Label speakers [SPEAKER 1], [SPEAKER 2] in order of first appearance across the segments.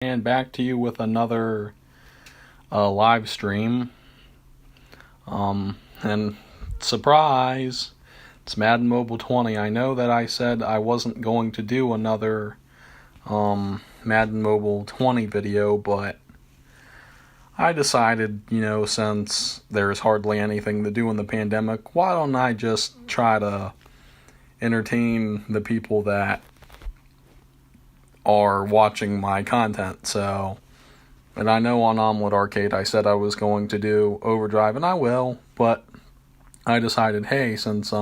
[SPEAKER 1] And back to you with another live stream. And surprise, it's Madden Mobile 20. I know that I said I wasn't going to do another Madden Mobile 20 video, but I decided, since there's hardly anything to do in the pandemic, why don't I just try to entertain the people that are watching my content. And I know on Omlet Arcade I said I was going to do Overdrive, and I will, but I decided, hey, since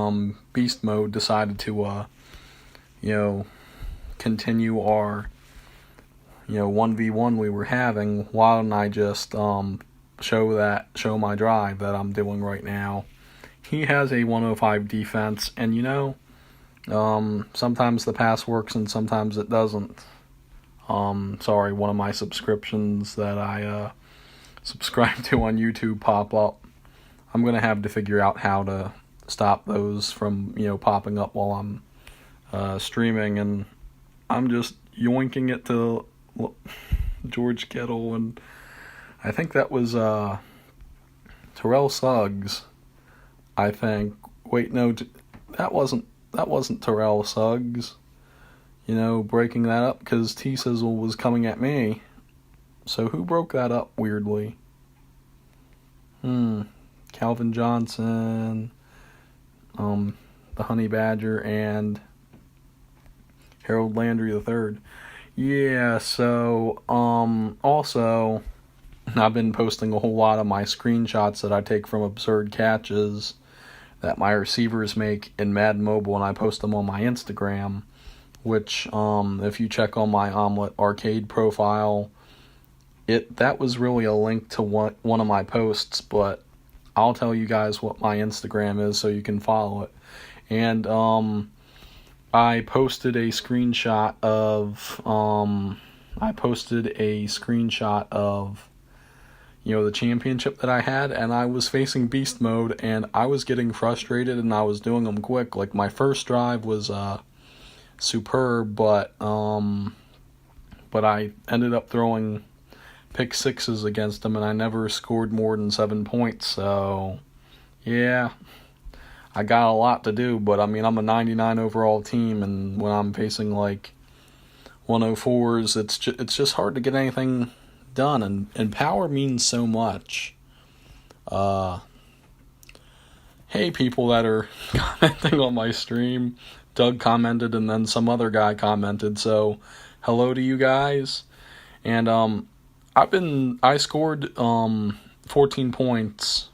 [SPEAKER 1] Beast Mode decided to continue our 1v1 we were having, why don't I just show my drive that I'm doing right now. He has a 105 defense, and sometimes the pass works and sometimes it doesn't. Sorry, one of my subscriptions that I subscribe to on YouTube pop up. I'm going to have to figure out how to stop those from, popping up while I'm streaming, and I'm just yoinking it to George Kittle, and I think that was Terrell Suggs, I think. Wait, no, that wasn't Terrell Suggs. Breaking that up because T-Sizzle was coming at me. So who broke that up weirdly? Calvin Johnson, the Honey Badger, and Harold Landry III. Yeah, so, also, I've been posting a whole lot of my screenshots that I take from absurd catches that my receivers make in Madden Mobile, and I post them on my Instagram, which, if you check on my Omlet Arcade profile, that was really a link to one of my posts, but I'll tell you guys what my Instagram is so you can follow it. And I posted a screenshot of the championship that I had, and I was facing beast mode, and I was getting frustrated, and I was doing them quick. Like, my first drive was superb, but I ended up throwing pick sixes against him, and I never scored more than 7 points. So yeah, I got a lot to do, but I'm a 99 overall team, and when I'm facing like 104s, it's just hard to get anything done, and power means so much. Hey, people that are commenting on my stream. Doug commented, and then some other guy commented, so hello to you guys. And I scored 14 points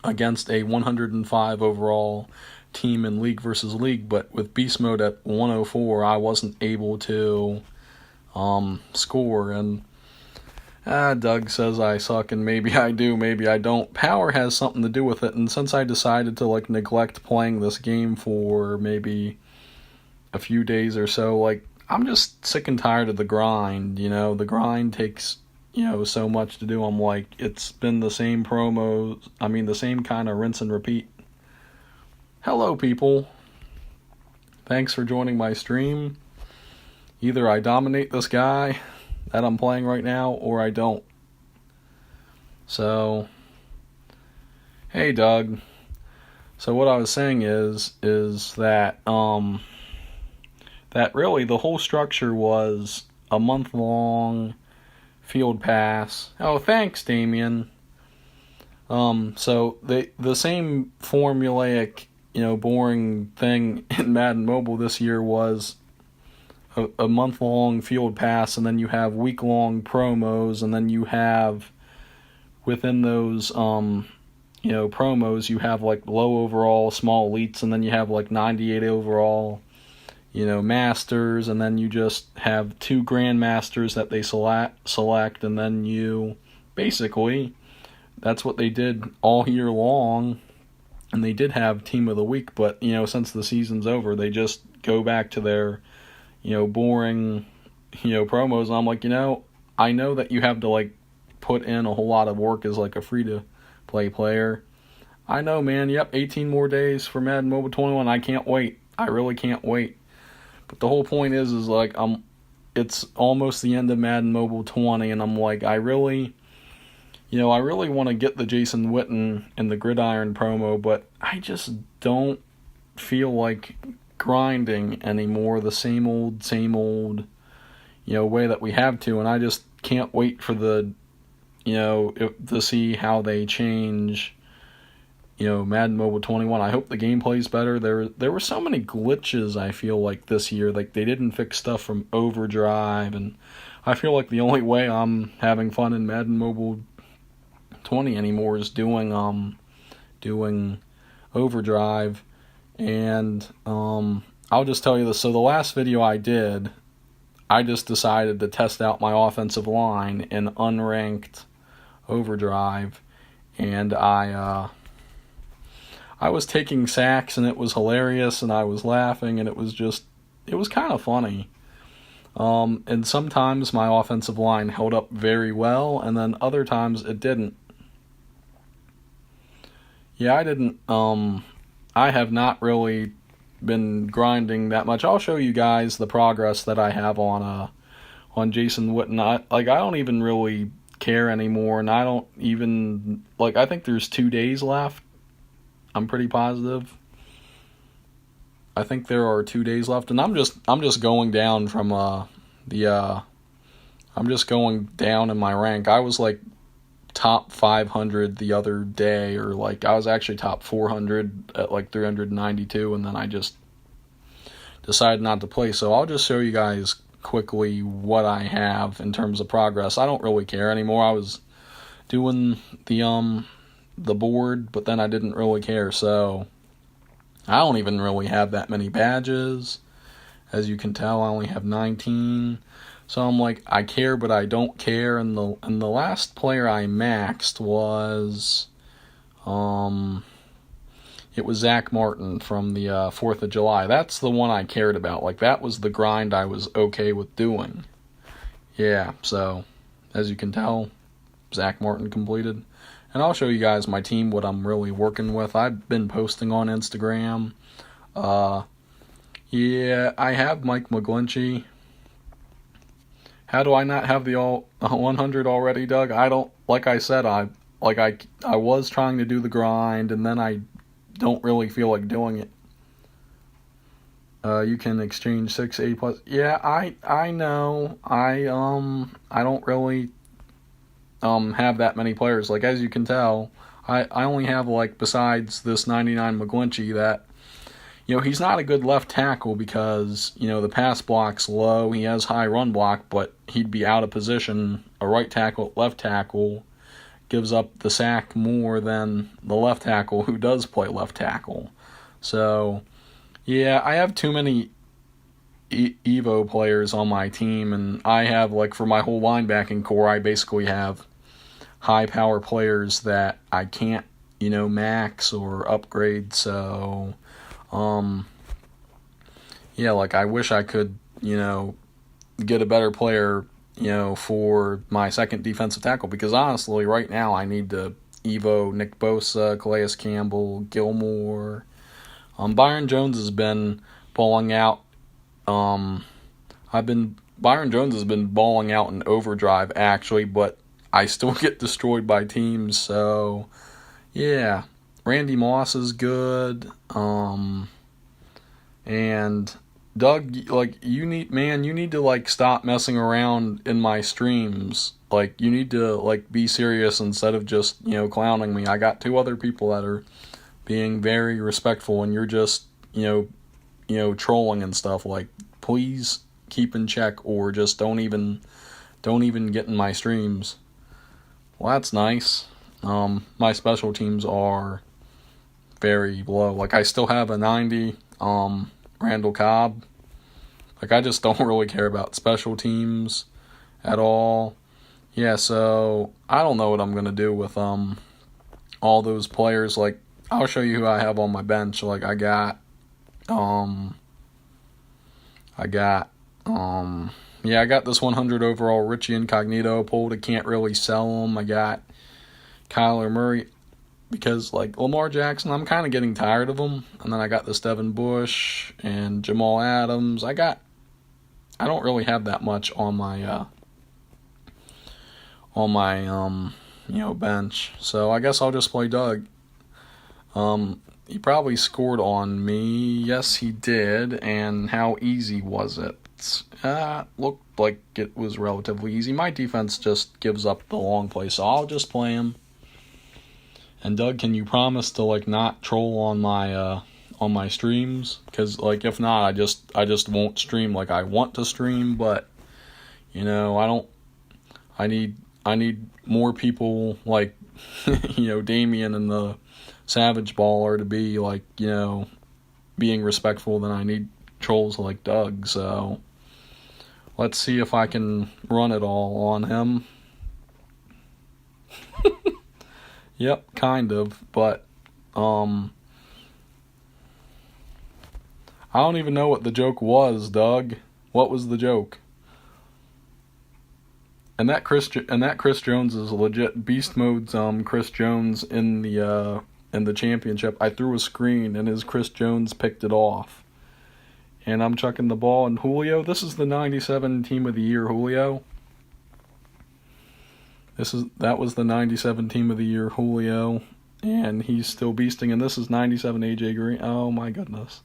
[SPEAKER 1] against a 105 overall team in League versus League, but with Beast Mode at 104, I wasn't able to score. And Doug says I suck, and maybe I do, maybe I don't. Power has something to do with it, and since I decided to neglect playing this game for maybe a few days or so, I'm just sick and tired of the grind. The grind takes so much to do. I'm it's been the same promos, the same kind of rinse and repeat. Hello, people. Thanks for joining my stream. Either I dominate this guy that I'm playing right now, or I don't. So, hey, Doug. So what I was saying is that that really the whole structure was a month-long field pass. Oh, thanks, Damien. So the same formulaic, boring thing in Madden Mobile this year was a month-long field pass, and then you have week-long promos, and then you have within those promos you have low overall small elites, and then you have 98 overall masters, and then you just have 2 grandmasters that they select, and then you basically, that's what they did all year long. And they did have team of the week, but since the season's over, they just go back to their boring promos. And I'm I know that you have to put in a whole lot of work as a free to play player. I know, man. Yep, 18 more days for Madden Mobile 21. I can't wait. I really can't wait. But the whole point is I'm it's almost the end of Madden Mobile 20, and I'm like, I really want to get the Jason Witten and the Gridiron promo, but I just don't feel like grinding anymore the same old, way that we have to, and I just can't wait for to see how they change, Madden Mobile 21. I hope the gameplay's better. There were so many glitches, I feel like, this year. Like, they didn't fix stuff from Overdrive, and I feel like the only way I'm having fun in Madden Mobile 20 anymore is doing Overdrive. And I'll just tell you this. So the last video I did, I just decided to test out my offensive line in unranked Overdrive, and I was taking sacks, and it was hilarious, and I was laughing, and it was kind of funny. And sometimes my offensive line held up very well, and then other times it didn't. Yeah, I have not really been grinding that much. I'll show you guys the progress that I have on Jason Witten. I don't even really care anymore, and I don't even, I think there's 2 days left. I'm pretty positive. I think there are 2 days left, and I'm just going down from I'm just going down in my rank. I was top 500 the other day, or I was actually top 400 at 392, and then I just decided not to play. So I'll just show you guys quickly what I have in terms of progress. I don't really care anymore. I was doing the board, but then I didn't really care, so I don't even really have that many badges. As you can tell, I only have 19. So I'm like, I care, but I don't care. And the last player I maxed was it was Zach Martin from the 4th of July. That's the one I cared about. That was the grind I was okay with doing. Yeah, so as you can tell, Zach Martin completed. And I'll show you guys my team, what I'm really working with. I've been posting on Instagram. Yeah, I have Mike McGlinchey. How do I not have the all 100 already, Doug? I don't, like I said, I was trying to do the grind, and then I don't really feel like doing it. You can exchange 6 A+. Yeah, I know. I don't really have that many players. As you can tell, I only have besides this 99 McGlinchey that, he's not a good left tackle because, the pass block's low. He has high run block, but he'd be out of position. A right tackle, left tackle gives up the sack more than the left tackle who does play left tackle. So, yeah, I have too many Evo players on my team, and I have, for my whole linebacking core, I basically have high power players that I can't, max or upgrade. So, yeah, I wish I could, get a better player, for my second defensive tackle, because honestly, right now I need to Evo Nick Bosa, Calais Campbell, Gilmore. Byron Jones has been balling out. Byron Jones has been balling out in Overdrive, actually, but I still get destroyed by teams, so yeah. Randy Moss is good. And Doug, you need to stop messing around in my streams. You need to be serious instead of just, clowning me. I got 2 other people that are being very respectful, and you're just, trolling and stuff. Please keep in check, or just don't even get in my streams. Well, that's nice. My special teams are very low. I still have a 90, Randall Cobb. I just don't really care about special teams at all. Yeah, so I don't know what I'm gonna do with all those players. I'll show you who I have on my bench. I got this 100 overall Richie Incognito pulled. I can't really sell him. I got Kyler Murray because Lamar Jackson, I'm kind of getting tired of him. And then I got this Devin Bush and Jamal Adams. I got I don't really have that much on my bench. So I guess I'll just play Doug. He probably scored on me. Yes, he did. And how easy was it? Looked like it was relatively easy. My defense just gives up the long play, so I'll just play him. And Doug, can you promise to not troll on my streams? Because if not, I just won't stream like I want to stream. But I don't. I need more people like Damien and the Savage Baller to be being respectful than I need trolls like Doug. So let's see if I can run it all on him. Yep, kind of, but I don't even know what the joke was, Doug. What was the joke? And that Chris Jones is legit. Beast mode's Chris Jones in the championship. I threw a screen and his Chris Jones picked it off. And I'm chucking the ball, and Julio, this is the 97 team of the year, Julio. That was the 97 team of the year, Julio, and he's still beasting, and this is 97 AJ Green. Oh my goodness.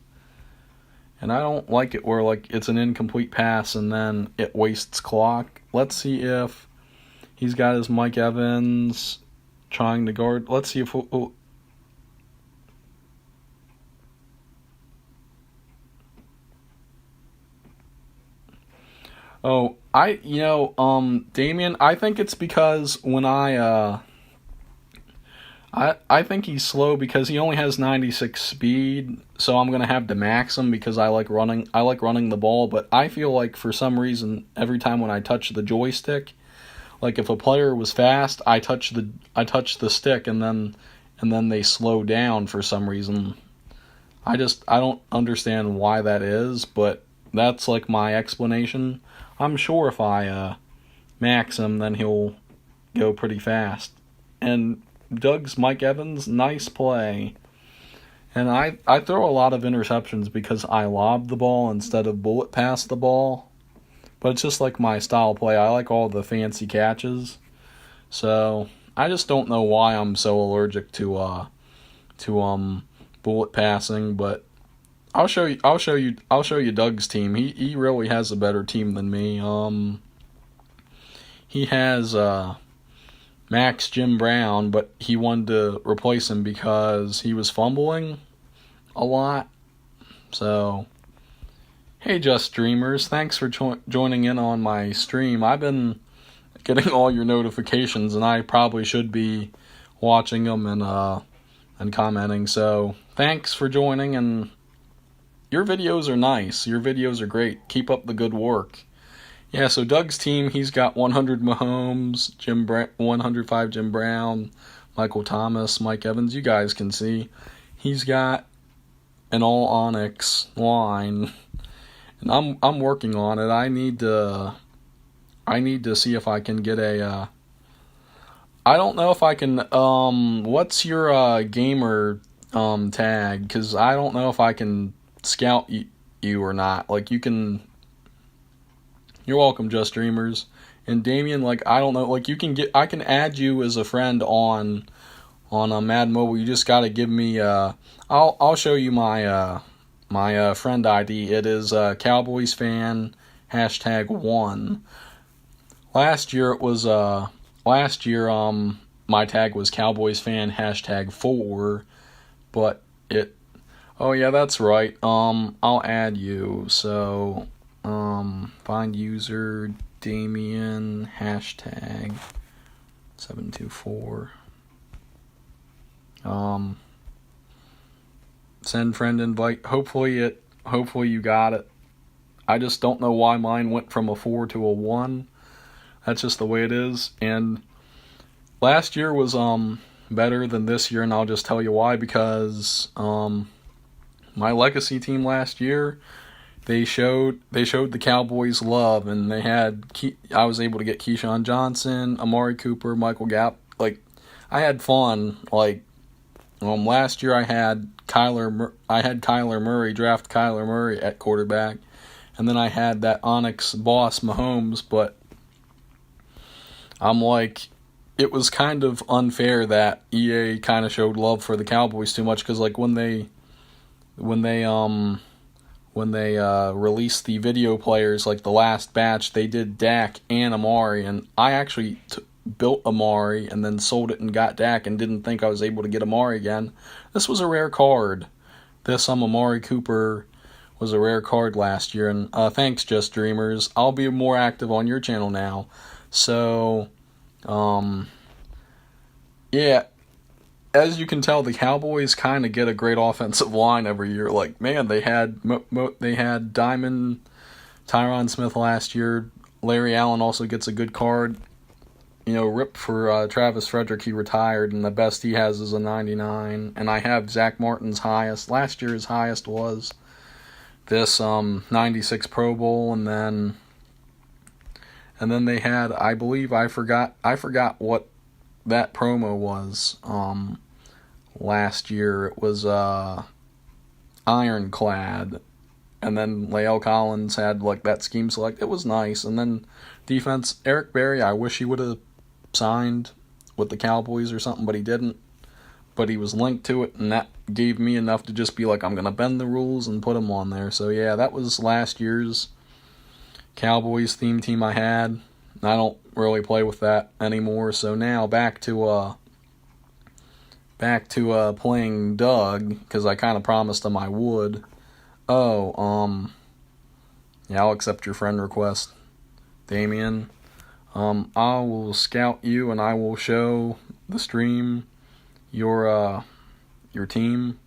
[SPEAKER 1] And I don't like it where it's an incomplete pass and then it wastes clock. Let's see if he's got his Mike Evans trying to guard. Let's see if Damien, I think it's because when I think he's slow because he only has 96 speed, so I'm going to have to max him because I like running the ball, but I feel like for some reason every time when I touch the joystick, if a player was fast, I touch the stick and then they slow down for some reason. I don't understand why that is, but that's my explanation. I'm sure if I max him, then he'll go pretty fast. And Doug's Mike Evans, nice play. And I throw a lot of interceptions because I lob the ball instead of bullet pass the ball. But it's just my style play. I like all the fancy catches. So I just don't know why I'm so allergic to bullet passing, but I'll show you Doug's team. He really has a better team than me. He has Max Jim Brown, but he wanted to replace him because he was fumbling a lot. So, hey, Just Streamers, thanks for joining in on my stream. I've been getting all your notifications, and I probably should be watching them and commenting. So, thanks for joining, and your videos are nice. Your videos are great. Keep up the good work. Yeah, so Doug's team, he's got 100 Mahomes, 105 Jim Brown, Michael Thomas, Mike Evans. You guys can see he's got an all Onyx line, and I'm working on it. I need to see if I can get a. I don't know if I can. What's your gamer tag? Because I don't know if I can scout you or not. You can. You're welcome, Just Streamers. And Damien, I don't know, I can add you as a friend on Madden Mobile. You just gotta give me I'll show you my my friend ID. It is Cowboys fan #1. Last year my tag was Cowboys fan #4, but oh yeah, that's right. I'll add you. So find user Damien #724. Send friend invite. Hopefully you got it. I just don't know why mine went from a 4 to a 1. That's just the way it is. And last year was better than this year, and I'll just tell you why. Because my legacy team last year, they showed the Cowboys love, and they had I was able to get Keyshawn Johnson, Amari Cooper, Michael Gallup. I had fun. Last year I had Kyler Murray, draft Kyler Murray at quarterback, and then I had that Onyx boss Mahomes, but I'm like, it was kind of unfair that EA kind of showed love for the Cowboys too much, because like when they released the video players, like the last batch, they did Dak and Amari, and I actually built Amari and then sold it and got Dak and didn't think I was able to get Amari again. This was a rare card. This Amari Cooper was a rare card last year, and thanks, Just Dreamers. I'll be more active on your channel now. So, yeah, as you can tell, the Cowboys kind of get a great offensive line every year. Like, man, they had Diamond, Tyron Smith last year. Larry Allen also gets a good card. You know, rip for Travis Frederick, he retired, and the best he has is a 99. And I have Zach Martin's highest. Last year his highest was this 96 Pro Bowl, and then they had, I believe, I forgot what that promo was. Last year it was Ironclad, and then Lael Collins had like that scheme select. It was nice. And then defense, Eric Berry, I wish he would have signed with the Cowboys or something, but he didn't. But he was linked to it, and that gave me enough to just be like, I'm going to bend the rules and put him on there. So yeah, that was last year's Cowboys theme team I had. I don't really play with that anymore. So now back to playing Doug, because I kind of promised him I would. Yeah, I'll accept your friend request, Damien. I will scout you, and I will show the stream your team.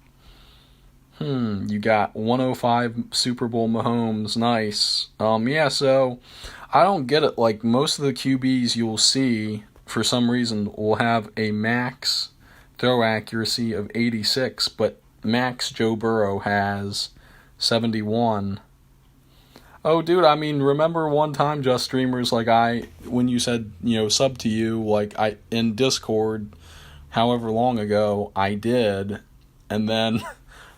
[SPEAKER 1] You got 105 Super Bowl Mahomes, nice. Yeah, so I don't get it. Like, most of the QBs you'll see, for some reason, will have a max throw accuracy of 86, but max Joe Burrow has 71. Oh, dude, I mean, remember one time, Just Streamers, like when you said, sub to you, like in Discord, however long ago, I did, and then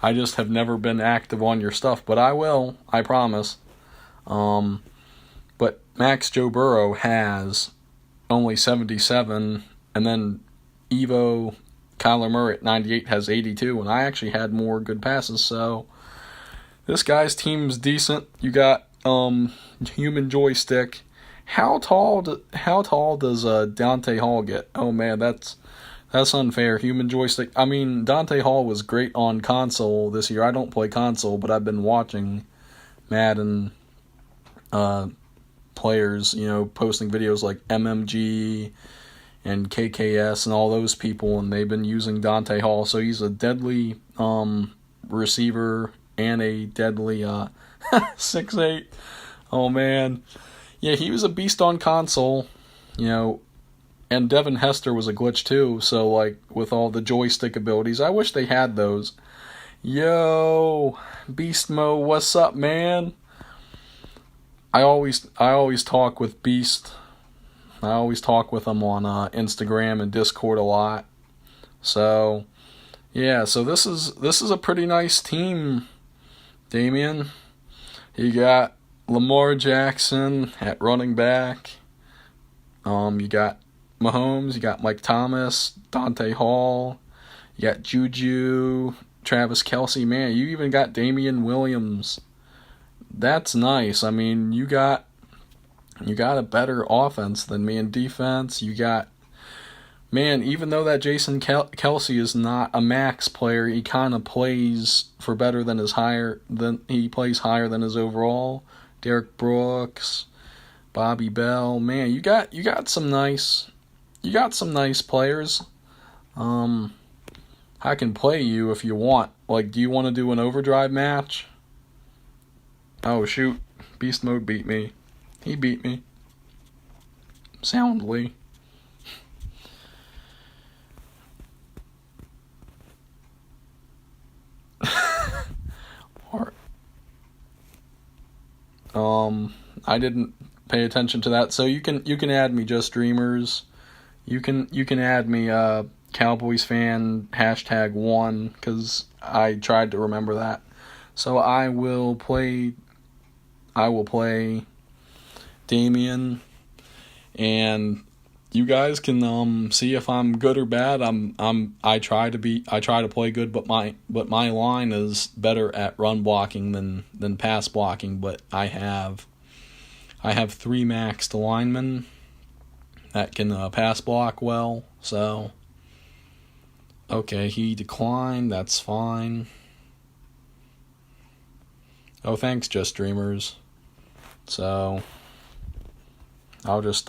[SPEAKER 1] I just have never been active on your stuff, but I will, I promise. But max Joe Burrow has only 77, and then Evo Kyler Murray at 98 has 82, and I actually had more good passes, so this guy's team's decent. You got Human Joystick. How tall does Dante Hall get? Oh man, that's unfair. Human Joystick. I mean, Dante Hall was great on console this year. I don't play console, but I've been watching Madden players, posting videos like MMG and KKS and all those people, and they've been using Dante Hall. So he's a deadly receiver and a deadly 6'8". Oh man, yeah, he was a beast on console, and Devin Hester was a glitch too. So like with all the joystick abilities, I wish they had those. Yo, Beast Mo, what's up, man? I always talk with Beast. I always talk with him on Instagram and Discord a lot. So yeah, so this is a pretty nice team, Damien. You got Lamar Jackson at running back. You got Mahomes, you got Mike Thomas, Dante Hall, you got Juju, Travis Kelce. Man, you even got Damian Williams. That's nice. I mean, you got a better offense than me in defense. You got, man, even though that Jason Kelce is not a max player, he kind of plays for better than he plays higher than his overall. Derek Brooks, Bobby Bell, man, you got some nice players. I can play you if you want. Like, do you want to do an overdrive match? Oh shoot, Beast Mode beat me. He beat me soundly. I didn't pay attention to that. So you can add me, Just Dreamers. You can add me Cowboys fan #1, because I tried to remember that. So I will play I will play Damien, and you guys can see if I'm good or bad. I try to play good, but my line is better at run blocking than pass blocking. But I have 3 maxed linemen that can pass block well. So okay, he declined. That's fine. Oh, thanks, Just Dreamers. So I'll just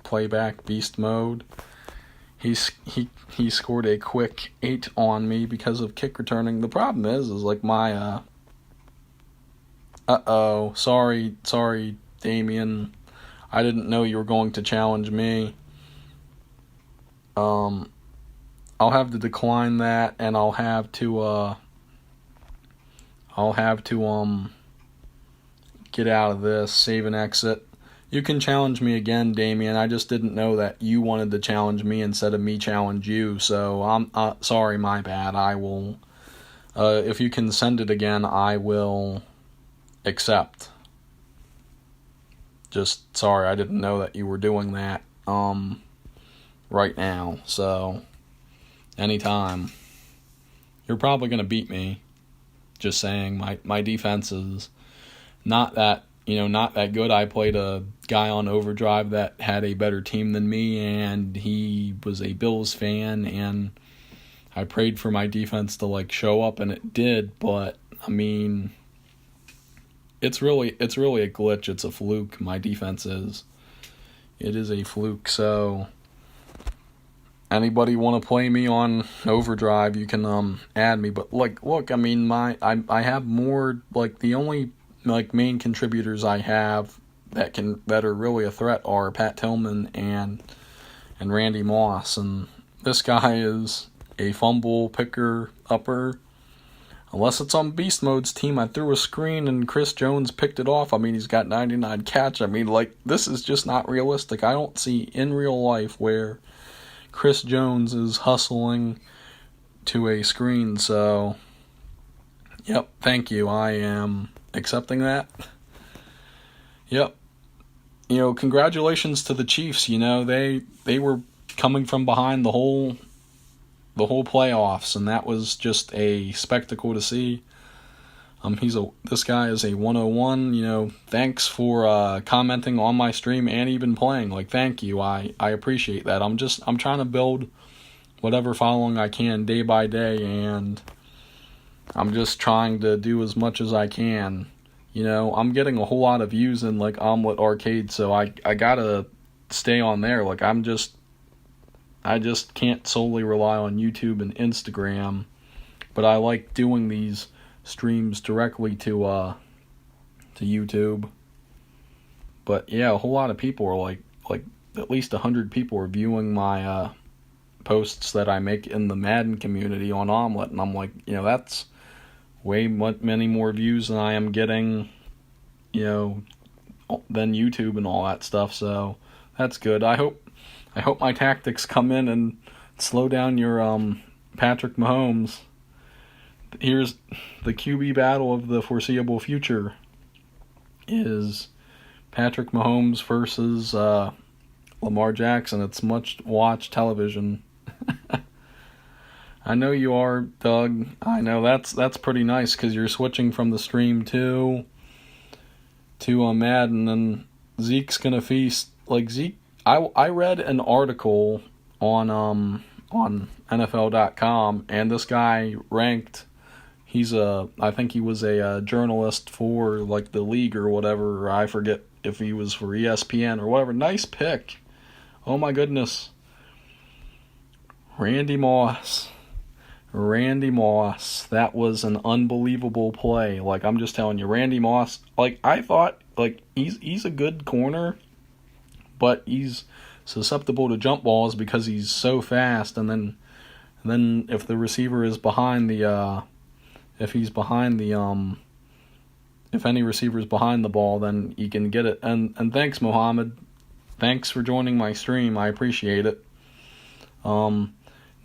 [SPEAKER 1] play back beast mode. He scored a quick 8 on me because of kick returning. The problem is like my sorry Damien. I didn't know you were going to challenge me. I'll have to decline that, and I'll have to get out of this, save and exit. You can challenge me again, Damien. I just didn't know that you wanted to challenge me instead of me challenge you. So I'm sorry, my bad. I will, if you can send it again, I will accept. Just sorry, I didn't know that you were doing that right now. So anytime. You're probably gonna beat me. Just saying, my defense is not that good. I played a guy on Overdrive that had a better team than me, and he was a Bills fan, and I prayed for my defense to show up, and it did. But I mean, it's really a glitch. It's a fluke. My defense is. It is a fluke. So anybody want to play me on Overdrive, you can add me. But look, I mean, I have more, the only main contributors I have that are really a threat are Pat Tillman and Randy Moss, and this guy is a fumble picker upper. Unless it's on Beast Mode's team, I threw a screen and Chris Jones picked it off. I mean, he's got 99 catch. I mean, this is just not realistic. I don't see in real life where Chris Jones is hustling to a screen. So, yep, thank you. I am accepting that. Yep. Congratulations to the Chiefs. They were coming from behind the whole playoffs, and that was just a spectacle to see. This guy is a 101. Thanks for commenting on my stream and even playing. Thank you. I appreciate that. I'm trying to build whatever following I can day by day, and I'm just trying to do as much as I can. I'm getting a whole lot of views in Omlet Arcade, so I gotta stay on there. I just can't solely rely on YouTube and Instagram, but I like doing these streams directly to YouTube. But yeah, a whole lot of people are at least 100 people are viewing my posts that I make in the Madden community on Omlet, and I'm that's many more views than I am getting, than YouTube and all that stuff. So that's good. I hope my tactics come in and slow down your Patrick Mahomes. Here's the QB battle of the foreseeable future is Patrick Mahomes versus Lamar Jackson. It's much watched television. I know you are, Doug. I know that's pretty nice because you're switching from the stream to Madden, and Zeke's gonna feast. Zeke, I read an article on NFL.com, and this guy ranked. I think he was a journalist for the league or whatever. I forget if he was for ESPN or whatever. Nice pick. Oh my goodness. Randy Moss. That was an unbelievable play. I'm just telling you, Randy Moss, I thought, he's a good corner, but he's susceptible to jump balls because he's so fast, and then if the receiver is behind if any receiver is behind the ball, then he can get it. And thanks, Mohammed. Thanks for joining my stream. I appreciate it.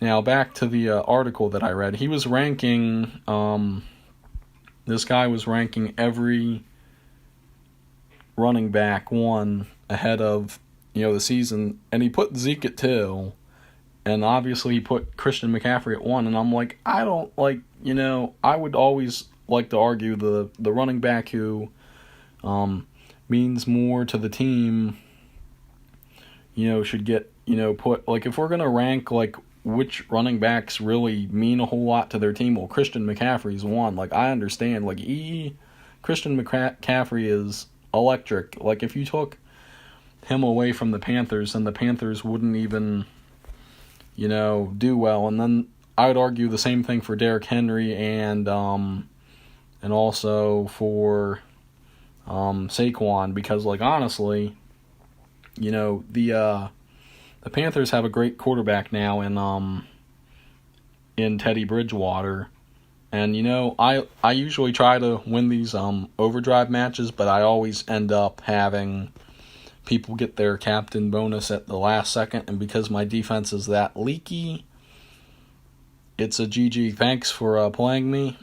[SPEAKER 1] Now back to the article that I read. He was ranking. This guy was ranking every running back 1 ahead of, the season, and he put Zeke at 2, and obviously he put Christian McCaffrey at 1, and I'm like, I don't like, I would always like to argue the running back who means more to the team, should get, put, like, if we're going to rank, like, which running backs really mean a whole lot to their team, well, Christian McCaffrey's 1. Like, I understand, like, Christian McCaffrey is electric. Like, if you took him away from the Panthers, then the Panthers wouldn't even, do well. And then I would argue the same thing for Derrick Henry and also for Saquon, because, like, honestly, the Panthers have a great quarterback now in Teddy Bridgewater. And, I usually try to win these overdrive matches, but I always end up having people get their captain bonus at the last second. And because my defense is that leaky, it's a GG. Thanks for playing me.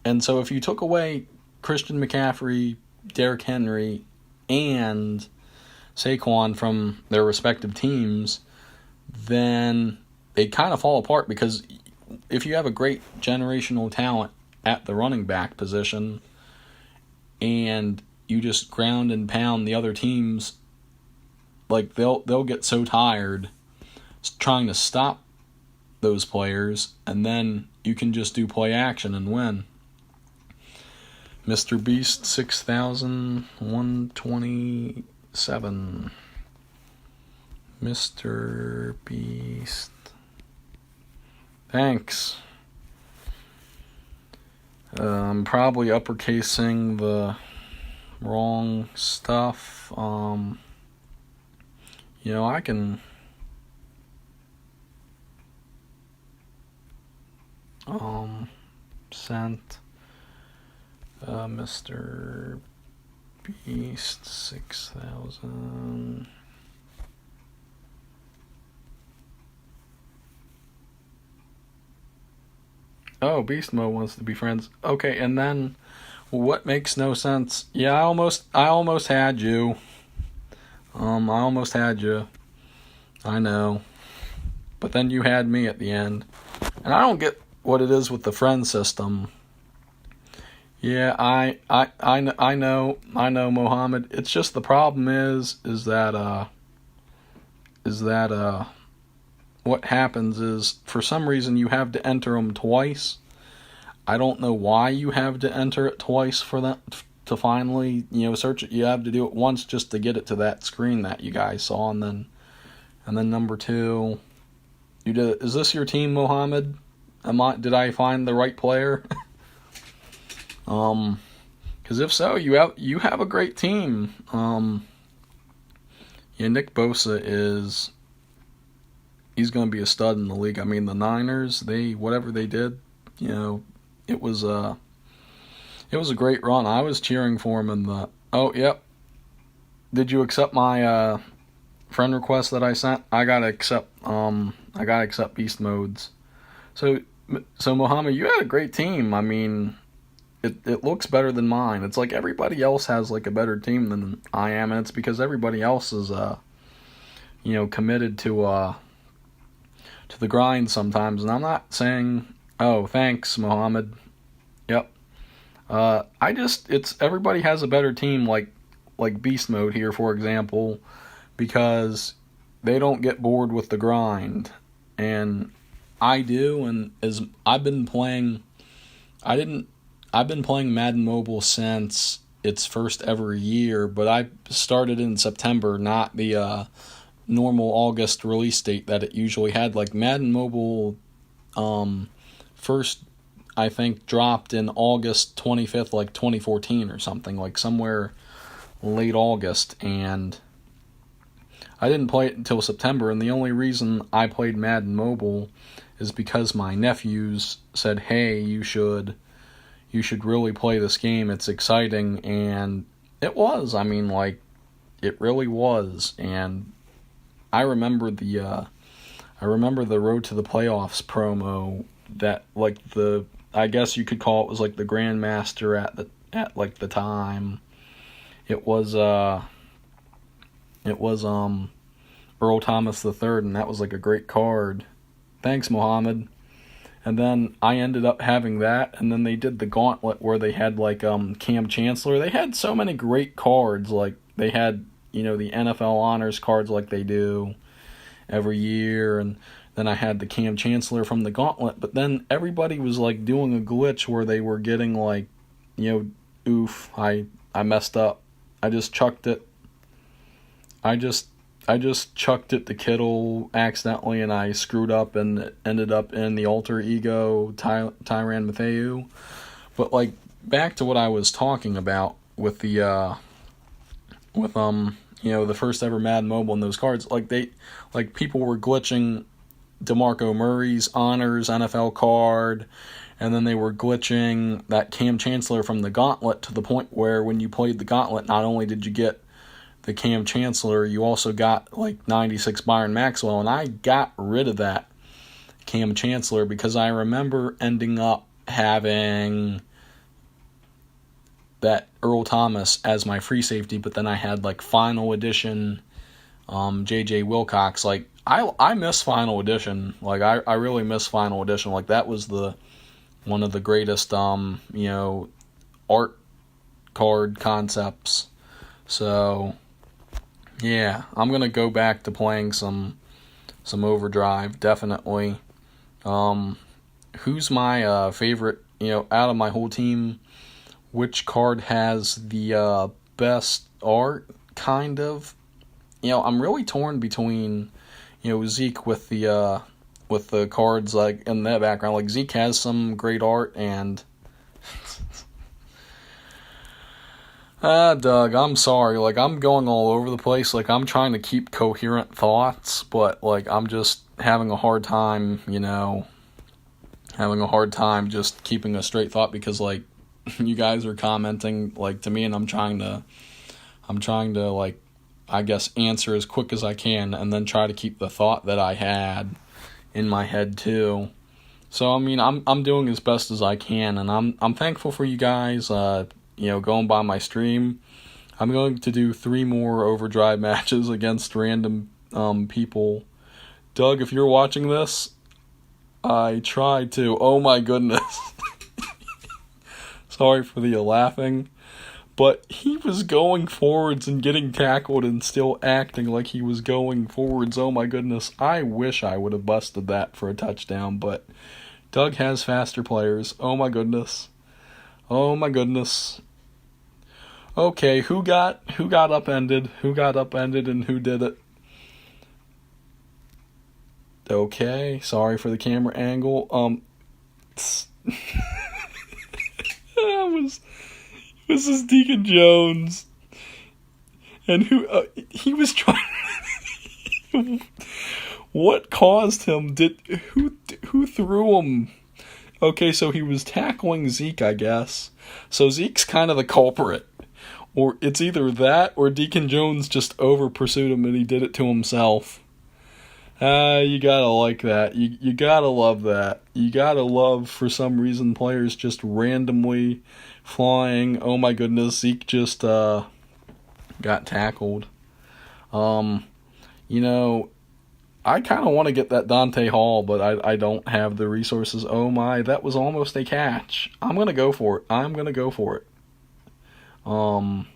[SPEAKER 1] And so if you took away Christian McCaffrey, Derrick Henry, and Saquon from their respective teams, then they kind of fall apart, because if you have a great generational talent at the running back position and you just ground and pound the other teams, like, they'll get so tired trying to stop those players, and then you can just do play action and win. Mr. Beast 6127. Mr. Beast. Thanks. I'm probably uppercasing the wrong stuff. I can sent Mr. Beast 6000. Oh, Beast Mode wants to be friends. Okay, and then what makes no sense? Yeah, I almost had you. I almost had you. I know. But then you had me at the end. And I don't get what it is with the friend system. Yeah, I know, Mohammed. It's just the problem is that what happens is, for some reason, you have to enter them twice. I don't know why you have to enter it twice for that to finally, search it. You have to do it once just to get it to that screen that you guys saw, and then number 2, you did. Is this your team, Mohammed? Did I find the right player? Because if so, you have a great team. Nick Bosa he's going to be a stud in the league. I mean, the Niners, whatever they did, it was a great run. I was cheering for him in the. Oh, yep. Did you accept my friend request that I sent? I gotta accept beast modes. So Mohammed, you had a great team. I mean, it looks better than mine. It's like everybody else has like a better team than I am, and it's because everybody else is committed to the grind sometimes. And I'm not saying, oh, thanks, Mohammed. Yep. It's everybody has a better team, like beast mode here, for example, because they don't get bored with the grind, and I do. And as I've been playing Madden Mobile since its first ever year, but I started in September, not the normal August release date that it usually had. Like, Madden Mobile first, I think, dropped in August 25th, like 2014 or something, like somewhere late August, and I didn't play it until September. And the only reason I played Madden Mobile is because my nephews said, hey, you should really play this game, it's exciting. And it was, I mean, like, it really was. And I remember the Road to the Playoffs promo that, like, I guess you could call it was like the Grandmaster at the time. it was Earl Thomas III, and that was like a great card. Thanks, Mohammed. And then I ended up having that, and then they did the gauntlet where they had like Cam Chancellor. They had so many great cards. Like they had, the NFL honors cards like they do every year, and then I had the Cam Chancellor from the gauntlet. But then everybody was like doing a glitch where they were getting like, oof, I messed up. I just chucked it. I just chucked it to Kittle accidentally, and I screwed up and it ended up in the alter ego Tyrann Mathieu. But like back to what I was talking about with the the first ever Madden Mobile and those cards, like people were glitching DeMarco Murray's honors NFL card, and then they were glitching that Cam Chancellor from the gauntlet to the point where when you played the gauntlet, not only did you get the Cam Chancellor, you also got like 96 Byron Maxwell, and I got rid of that Cam Chancellor because I remember ending up having that Earl Thomas as my free safety, but then I had like Final Edition J.J. Wilcox. Like I miss Final Edition. Like I really miss Final Edition. Like that was one of the greatest art card concepts. So yeah, I'm gonna go back to playing some Overdrive, definitely. Who's my favorite, out of my whole team? Which card has the best art, kind of? I'm really torn between, Zeke with the cards like in that background. Like Zeke has some great art, and Doug, I'm sorry. Like I'm going all over the place. Like I'm trying to keep coherent thoughts, but like I'm just having a hard time, just keeping a straight thought because like you guys are commenting like to me, and I'm trying to like, I guess, answer as quick as I can and then try to keep the thought that I had in my head too. So I mean, I'm doing as best as I can, and I'm thankful for you guys going by my stream. I'm going to do 3 more Overdrive matches against random people. Doug, if you're watching this, I tried to. Oh my goodness. Sorry for the laughing. But he was going forwards and getting tackled and still acting like he was going forwards. Oh my goodness. I wish I would have busted that for a touchdown, but Doug has faster players. Oh my goodness. Oh my goodness. Okay, who got upended? Who got upended and who did it? Okay, sorry for the camera angle. This is Deacon Jones, and he was trying. What caused him? Who threw him? Okay, so he was tackling Zeke, I guess. So Zeke's kind of the culprit, or it's either that or Deacon Jones just over pursued him and he did it to himself. You gotta like that. You gotta love that. You gotta love, for some reason, players just randomly flying. Oh my goodness, Zeke just got tackled. I kind of want to get that Dante Hall, but I don't have the resources. Oh my, that was almost a catch. I'm gonna go for it. And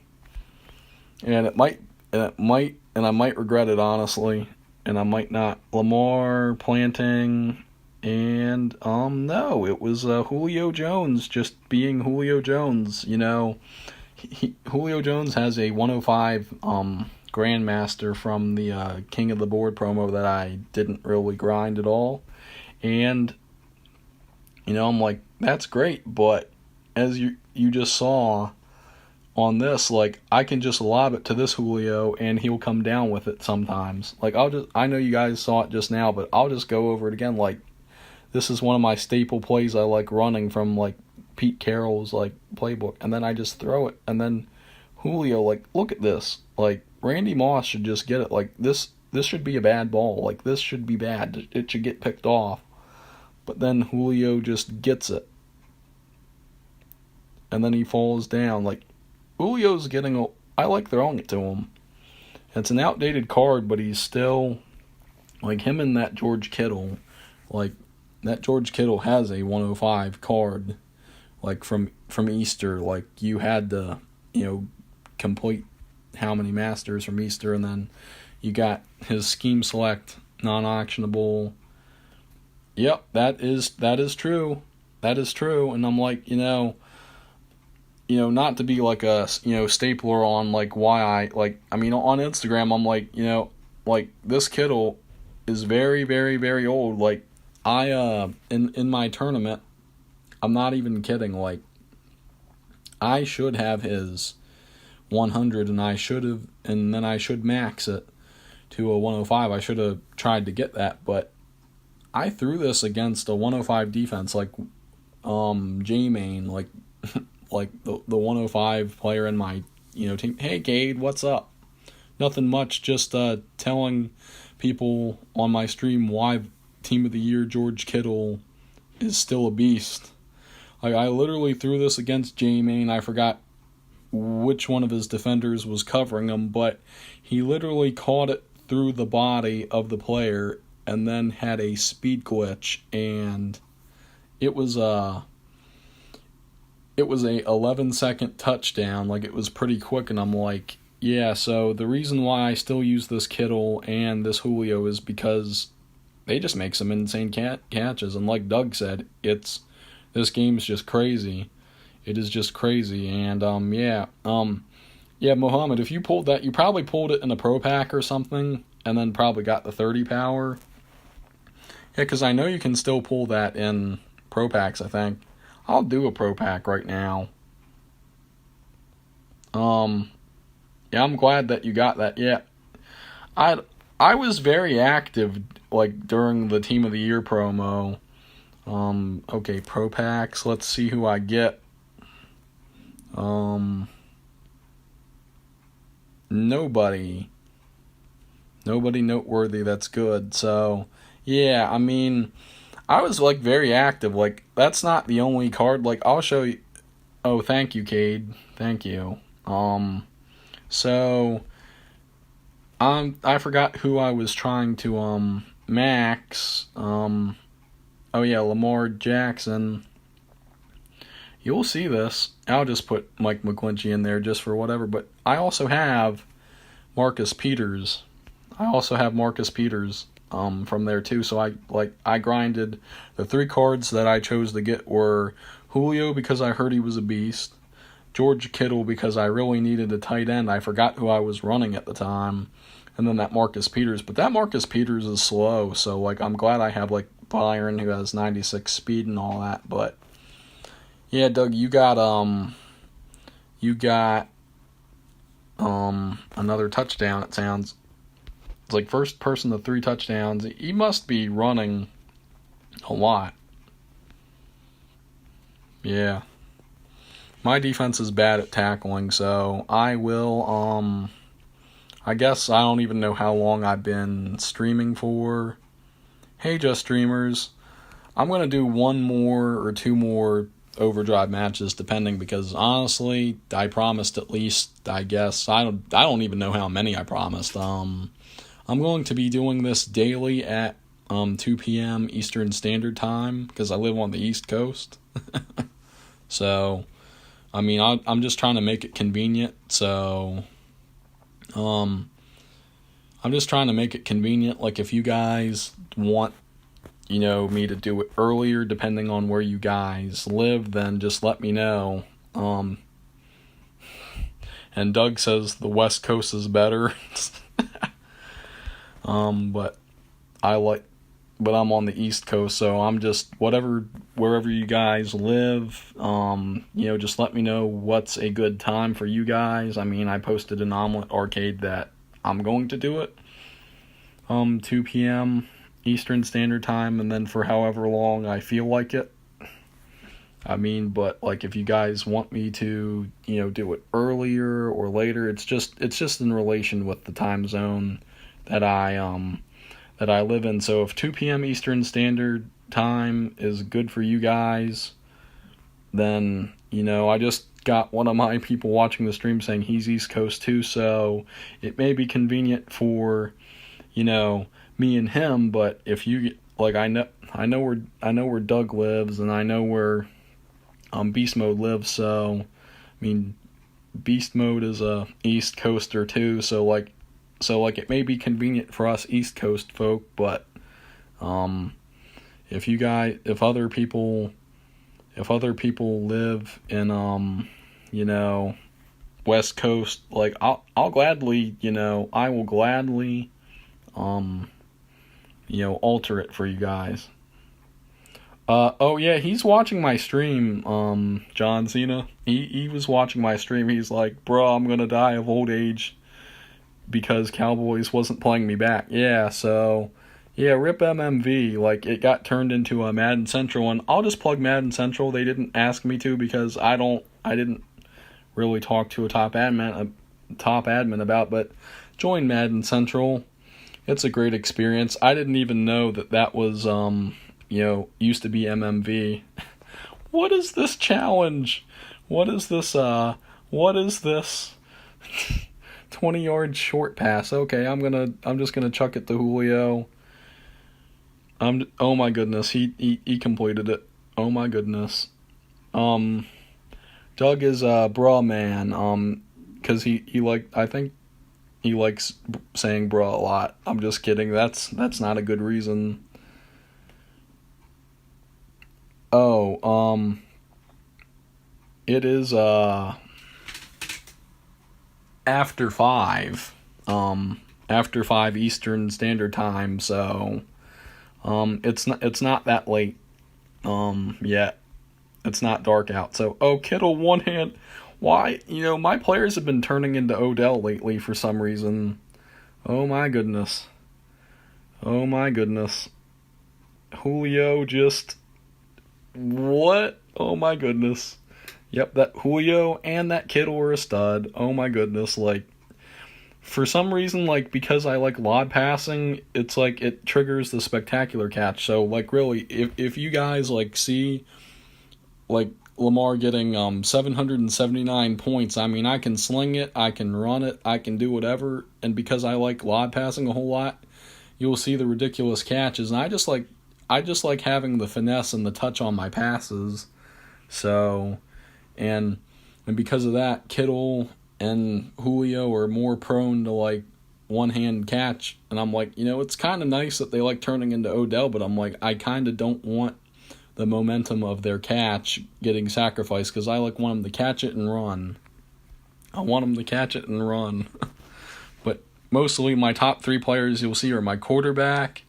[SPEAKER 1] I might regret it, honestly. And I might not. Lamar planting, and no, it was Julio Jones just being Julio Jones. Julio Jones has a 105 Grandmaster from the King of the Board promo that I didn't really grind at all, and I'm like, that's great, but as you just saw on this, like, I can just lob it to this Julio and he'll come down with it sometimes. Like, I know you guys saw it just now, but I'll just go over it again. Like, this is one of my staple plays I like running from, like, Pete Carroll's, like, playbook. And then I just throw it. And then Julio, like, look at this. Like, Randy Moss should just get it. Like, this should be a bad ball. Like, this should be bad. It should get picked off. But then Julio just gets it. And then he falls down. Like, Julio's getting I like throwing it to him. It's an outdated card, but he's still like him and that George Kittle. Like that George Kittle has a 105 card, like from Easter. Like you had to, complete how many masters from Easter, and then you got his scheme select non-actionable. Yep, that is true. That is true. And I'm like, not to be like a, stapler on like why on Instagram, I'm like, like this Kittle is very, very, very old. Like in my tournament, I'm not even kidding. Like I should have his 100 and then I should max it to a 105. I should have tried to get that, but I threw this against a 105 defense like J-Main, like like the 105 player in my team. Hey Cade, what's up? Nothing much, just telling people on my stream why Team of the Year George Kittle is still a beast. Like I literally threw this against J-Main. I forgot which one of his defenders was covering him, but he literally caught it through the body of the player and then had a speed glitch, and it was a 11-second touchdown. Like it was pretty quick, and I'm like, yeah, so the reason why I still use this Kittle and this Julio is because they just make some insane catches, and like Doug said, this game's just crazy. It is just crazy, and Mohammed, if you pulled that, you probably pulled it in a pro pack or something, and then probably got the 30 power. Yeah, because I know you can still pull that in pro packs, I think. I'll do a pro pack right now. I'm glad that you got that. Yeah, I was very active like during the Team of the Year promo. Okay, pro packs. Let's see who I get. Nobody noteworthy. That's good. So yeah, I was like very active. Like that's not the only card. Like I'll show you. Oh, thank you, Cade. Thank you. So I forgot who I was trying to max. Oh yeah, Lamar Jackson. You'll see this. I'll just put Mike McGlinchey in there just for whatever. But I also have Marcus Peters. From there too. So I grinded. The 3 cards that I chose to get were Julio because I heard he was a beast, George Kittle because I really needed a tight end. I forgot who I was running at the time, and then that Marcus Peters. But that Marcus Peters is slow, so like I'm glad I have like Byron who has 96 speed and all that. But yeah, Doug, you got another touchdown. It sounds. It's like first person to 3 touchdowns. He must be running a lot. Yeah. My defense is bad at tackling, so I will, I guess I don't even know how long I've been streaming for. Hey, Just Streamers. I'm going to do 1 more or 2 more Overdrive matches, depending, because honestly, I promised at least, I guess, I don't even know how many I promised. I'm going to be doing this daily at 2 p.m. Eastern Standard Time because I live on the East Coast. So, I'm just trying to make it convenient. So, I'm just trying to make it convenient. Like if you guys want, me to do it earlier, depending on where you guys live, then just let me know. And Doug says the West Coast is better. But I'm on the East Coast, so I'm just wherever you guys live, just let me know what's a good time for you guys. I posted an Omlet arcade that I'm going to do it, 2 p.m. Eastern Standard Time, and then for however long I feel like it. But like if you guys want me to, do it earlier or later, it's just in relation with the time zone that I live in. So if 2 p.m. Eastern Standard Time is good for you guys, then I got one of my people watching the stream saying he's East Coast too, so it may be convenient for, me and him. But if you like, I know where Doug lives, and I know where Beast Mode lives. So, I mean, Beast Mode is a East Coaster too. So it may be convenient for us East Coast folk, but if other people live in West Coast, like I'll gladly, I will gladly alter it for you guys. Oh yeah, he's watching my stream, John Cena. He was watching my stream. He's like, "Bro, I'm gonna die of old age because Cowboys wasn't playing me back." Yeah, so yeah, rip MMV. Like, it got turned into a Madden Central, and I'll just plug Madden Central. They didn't ask me to because I didn't really talk to a top admin about, but join Madden Central. It's a great experience. I didn't even know that was used to be MMV. What is this challenge? What is this 20-yard short pass? Okay, I'm just gonna chuck it to Julio. Oh my goodness, he completed it. Oh my goodness. Doug is a bra man. Cause I think he likes saying bra a lot. I'm just kidding. That's not a good reason. Oh, it is after 5. After 5 Eastern Standard Time, so it's not that late yet. It's not dark out. So, Kittle one hand. Why? My players have been turning into Odell lately for some reason. Oh my goodness. Julio just... What? Oh my goodness. Yep, that Julio and that Kittle are a stud. Oh my goodness. Like, for some reason, like, because I like lob passing, it's like it triggers the spectacular catch. So, like, really, if you guys, like, see, like, Lamar getting 779 points, I mean, I can sling it, I can run it, I can do whatever, and because I like lob passing a whole lot, you'll see the ridiculous catches, and I just like having the finesse and the touch on my passes. So, and because of that, Kittle and Julio are more prone to, like, one-hand catch, and I'm like, it's kind of nice that they like turning into Odell, but I'm like, I kind of don't want the momentum of their catch getting sacrificed, because I want them to catch it and run. But mostly my top 3 players you'll see are my quarterback,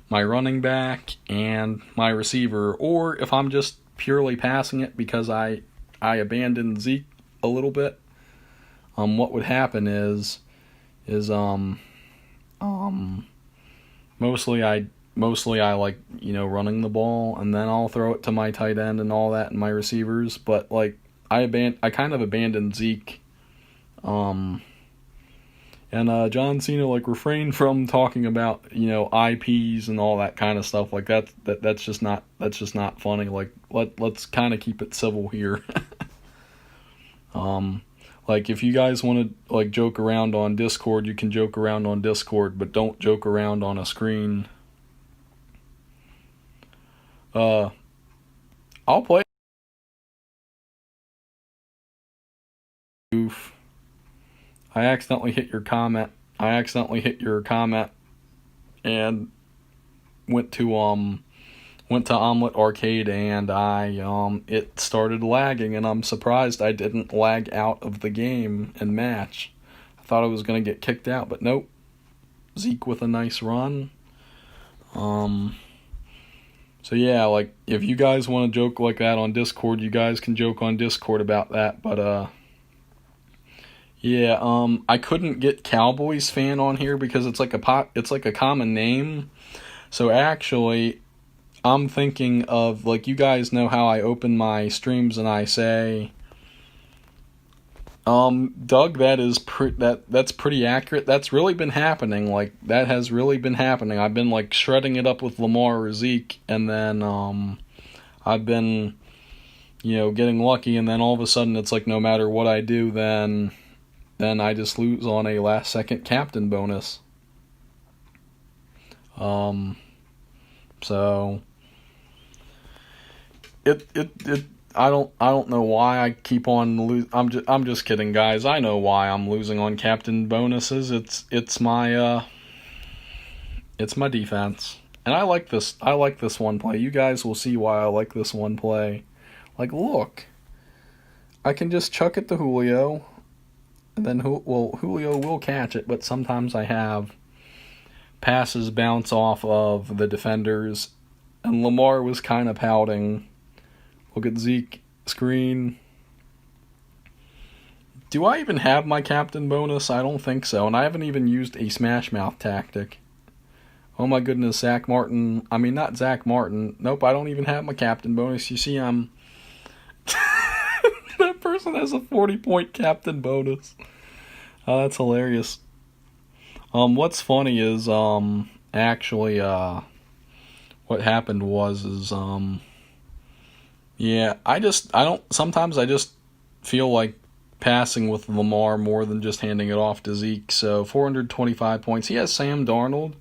[SPEAKER 1] my running back, and my receiver. Or if I'm just purely passing it because I abandoned Zeke a little bit, what would happen is mostly I like, running the ball, and then I'll throw it to my tight end and all that and my receivers. But, like, I kind of abandoned Zeke. And John Cena, like, refrained from talking about, IPs and all that kind of stuff. Like, that's just not funny. Like, let's kind of keep it civil here. Like, if you guys want to, like, joke around on Discord, you can joke around on Discord, but don't joke around on a screen. I'll play. Oof. I accidentally hit your comment and went to Omlet Arcade, and it started lagging, and I'm surprised I didn't lag out of the game and match. I thought I was gonna get kicked out, but nope. Zeke with a nice run. So yeah, like, if you guys want to joke like that on Discord, you guys can joke on Discord about that, but yeah, I couldn't get Cowboys fan on here because it's like a common name. So actually, I'm thinking of, like, you guys know how I open my streams and I say, Doug, that's pretty accurate. That's really been happening. Like, that has really been happening. I've been, like, shredding it up with Lamar or Zeke, and then I've been, getting lucky, and then all of a sudden it's like no matter what I do, then I just lose on a last second captain bonus. So it I don't know why I keep on losing. I'm just kidding, guys. I know why I'm losing on captain bonuses. It's my defense. And I like this one play. You guys will see why I like this one play. Like, look. I can just chuck it to Julio, and then Julio will catch it, but sometimes I have passes bounce off of the defenders, and Lamar was kind of pouting. Look at Zeke, screen. Do I even have my captain bonus? I don't think so, and I haven't even used a smash mouth tactic. Oh my goodness, Zach Martin. I mean, not Zach Martin. Nope, I don't even have my captain bonus. You see, I'm... That person has a 40-point captain bonus. Oh, that's hilarious. What's funny is, actually, what happened was, yeah, sometimes I just feel like passing with Lamar more than just handing it off to Zeke. So 425 points. He has Sam Darnold,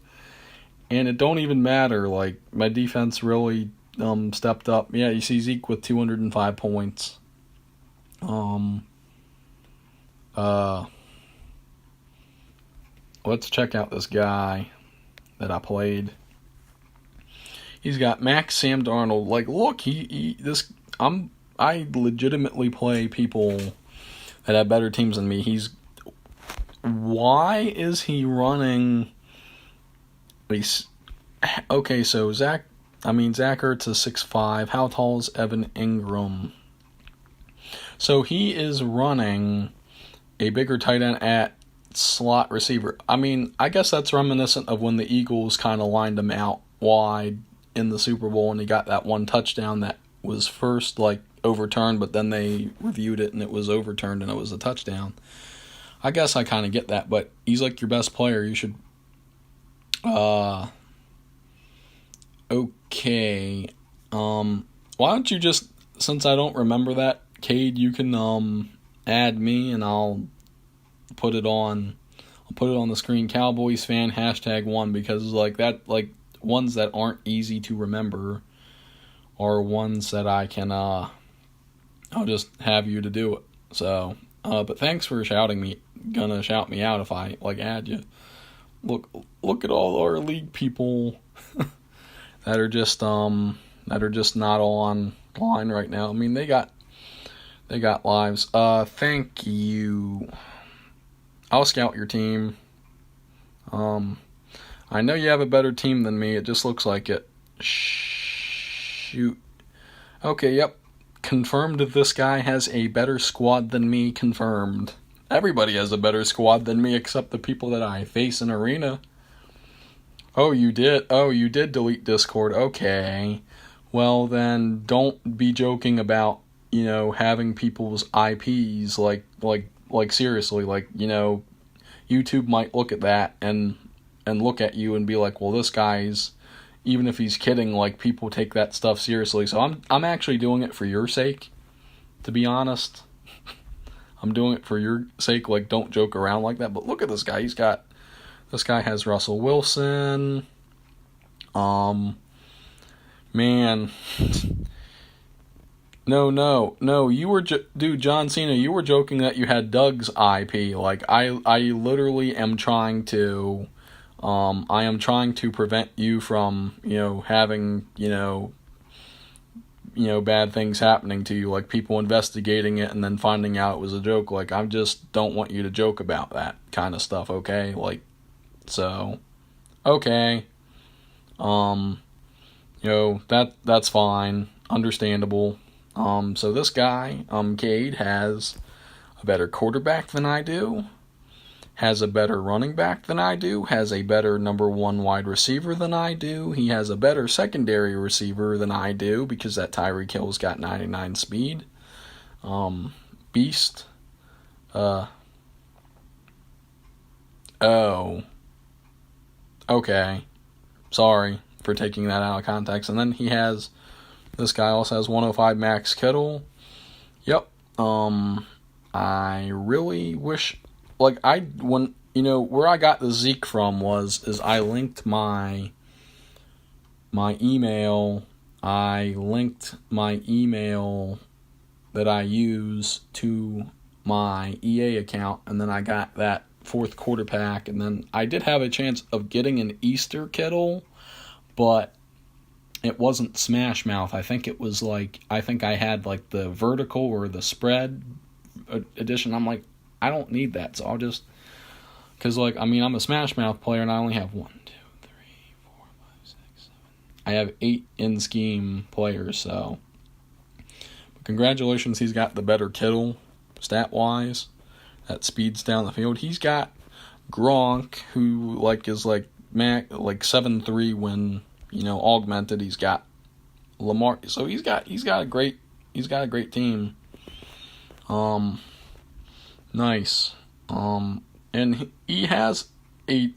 [SPEAKER 1] and it don't even matter. Like, my defense really stepped up. Yeah, you see Zeke with 205 points. Let's check out this guy that I played. He's got Max Sam Darnold. Like, look, I legitimately play people that have better teams than me. Why is he running? Okay, so Zach Ertz is 6'5". How tall is Evan Ingram? So he is running a bigger tight end at slot receiver. I mean, I guess that's reminiscent of when the Eagles kind of lined him out wide in the Super Bowl, and he got that one touchdown that was first overturned, but then they reviewed it and it was overturned and it was a touchdown. I guess I kind of get that, but he's like your best player. You should. Okay. Why don't you just, since I don't remember that, Cade, you can add me and I'll put it on the screen. Cowboys fan #1, because ones that aren't easy to remember are ones that I can I'll just have you to do it. So but thanks for gonna shout me out if I add you. Look at all our league people that are just not online right now. I mean, they got lives. Thank you. I'll scout your team. I know you have a better team than me. It just looks like it. Shoot. Okay, yep. Confirmed this guy has a better squad than me. Confirmed. Everybody has a better squad than me except the people that I face in Arena. Oh, you did? Oh, you did delete Discord. Okay. Well, then don't be joking about, having people's IPs. Seriously, YouTube might look at that and look at you and be like, well, this guy's, even if he's kidding, people take that stuff seriously. So I'm actually doing it for your sake, to be honest. I'm doing it for your sake. Don't joke around like that. But look at this guy. This guy has Russell Wilson. Man. No, you were, dude, John Cena, you were joking that you had Doug's IP. I literally am trying to, prevent you from, having, bad things happening to you, people investigating it and then finding out it was a joke. I just don't want you to joke about that kind of stuff, okay? So, okay. That's fine. Understandable. So this guy, Cade, has a better quarterback than I do, has a better running back than I do, has a better number 1 wide receiver than I do, he has a better secondary receiver than I do, because that Tyreek Hill's got 99 speed. Beast. Oh. Okay. Sorry for taking that out of context. And then he has This guy also has 105 Max Kittle. Yep. I really wish, like, when, where I got the Zeke from is I linked my email. I linked my email that I use to my EA account, and then I got that fourth quarter pack, and then I did have a chance of getting an Easter Kittle, but it wasn't Smash Mouth. I think I had like the vertical or the spread edition. I'm like, I don't need that, so I'll just, because I'm a Smash Mouth player and I only have 1, 2, 3, 4, 5, 6, 7. I have 8 in-scheme players, so congratulations, he's got the better Kittle, stat-wise, that speeds down the field. He's got Gronk, who is 7'3" when augmented. He's got Lamar, so he's got a great team. Nice. And he has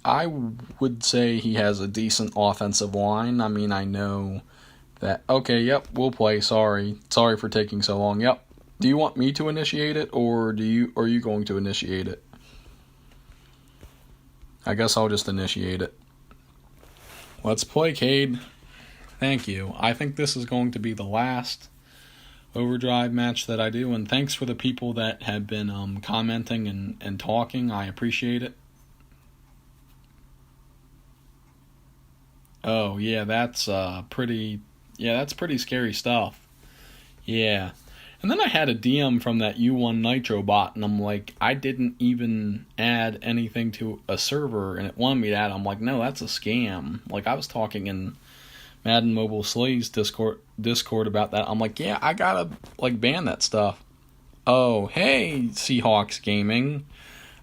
[SPEAKER 1] I would say he has a decent offensive line. I mean, I know that, okay, yep, we'll play. Sorry for taking so long. Yep. Do you want me to initiate it, or are you going to initiate it? I guess I'll just initiate it. Let's play, Cade. Thank you. I think this is going to be the last Overdrive match that I do, and thanks for the people that have been commenting and talking. I appreciate it. Oh, yeah, that's pretty scary stuff. Yeah. And then I had a DM from that U1 Nitro bot, and I'm like, I didn't even add anything to a server, and it wanted me to add. I'm like, no, that's a scam. Like, I was talking in Madden Mobile Slays Discord about that. I'm like, yeah, I gotta ban that stuff. Oh, hey, Seahawks Gaming.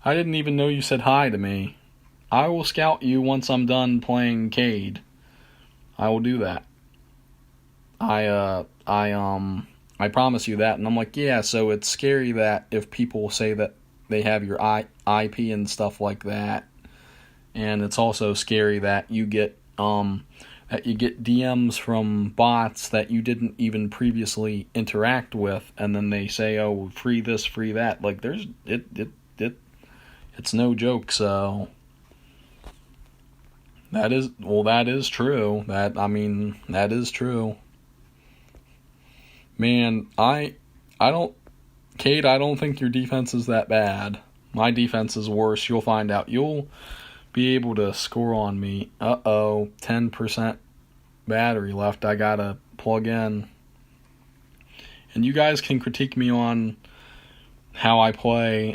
[SPEAKER 1] I didn't even know you said hi to me. I will scout you once I'm done playing Cade. I will do that. I promise you that. And I'm like, yeah, so it's scary that if people say that they have your IP and stuff like that. And it's also scary that you get DMs from bots that you didn't even previously interact with, and then they say, oh, free this, free that. Like, it's no joke. So that is true. That is true. Man, Cade, I don't think your defense is that bad. My defense is worse. You'll find out. You'll be able to score on me. 10% battery left. I gotta plug in. And you guys can critique me on how I play,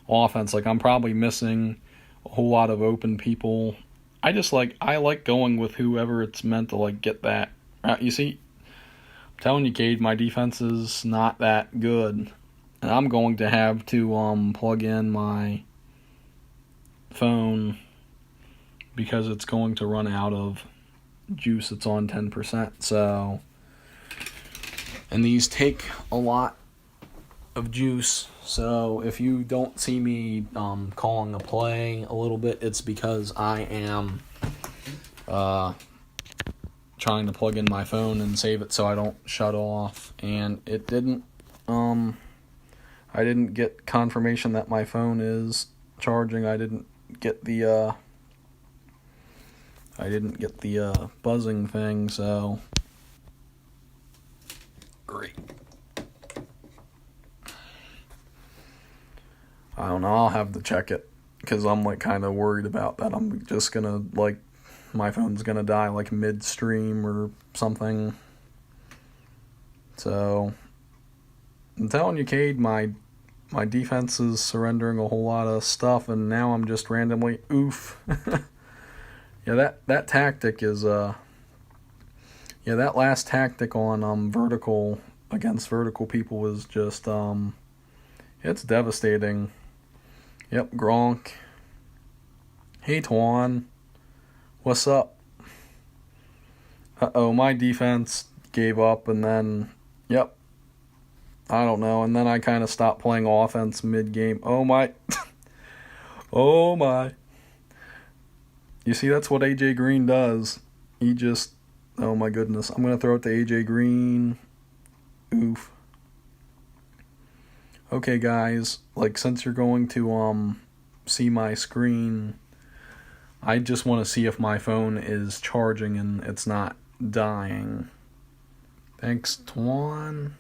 [SPEAKER 1] offense. Like, I'm probably missing a whole lot of open people. I like going with whoever it's meant to get that. You see, I'm telling you, Cade, my defense is not that good. And I'm going to have to plug in my phone because it's going to run out of juice. It's on 10%. So, and these take a lot of juice. So if you don't see me calling a play a little bit, it's because I am trying to plug in my phone and save it so I don't shut off. And it didn't. I didn't get confirmation that my phone is charging. I didn't get the buzzing thing. So great. I don't know. I'll have to check it because I'm kind of worried about that. I'm just gonna my phone's gonna die midstream or something. So I'm telling you, Cade, my defense is surrendering a whole lot of stuff, and now I'm just randomly oof. Yeah, that tactic is that last tactic on vertical against vertical people is just it's devastating. Yep, Gronk. Hey, Twan. What's up? My defense gave up, and then, yep. I don't know, and then I kind of stopped playing offense mid-game. Oh, my. Oh, my. You see, that's what AJ Green does. He just Oh my goodness. I'm going to throw it to AJ Green. Oof. Okay, guys. Like, since you're going to see my screen, I just want to see if my phone is charging and it's not dying. Thanks, Twan.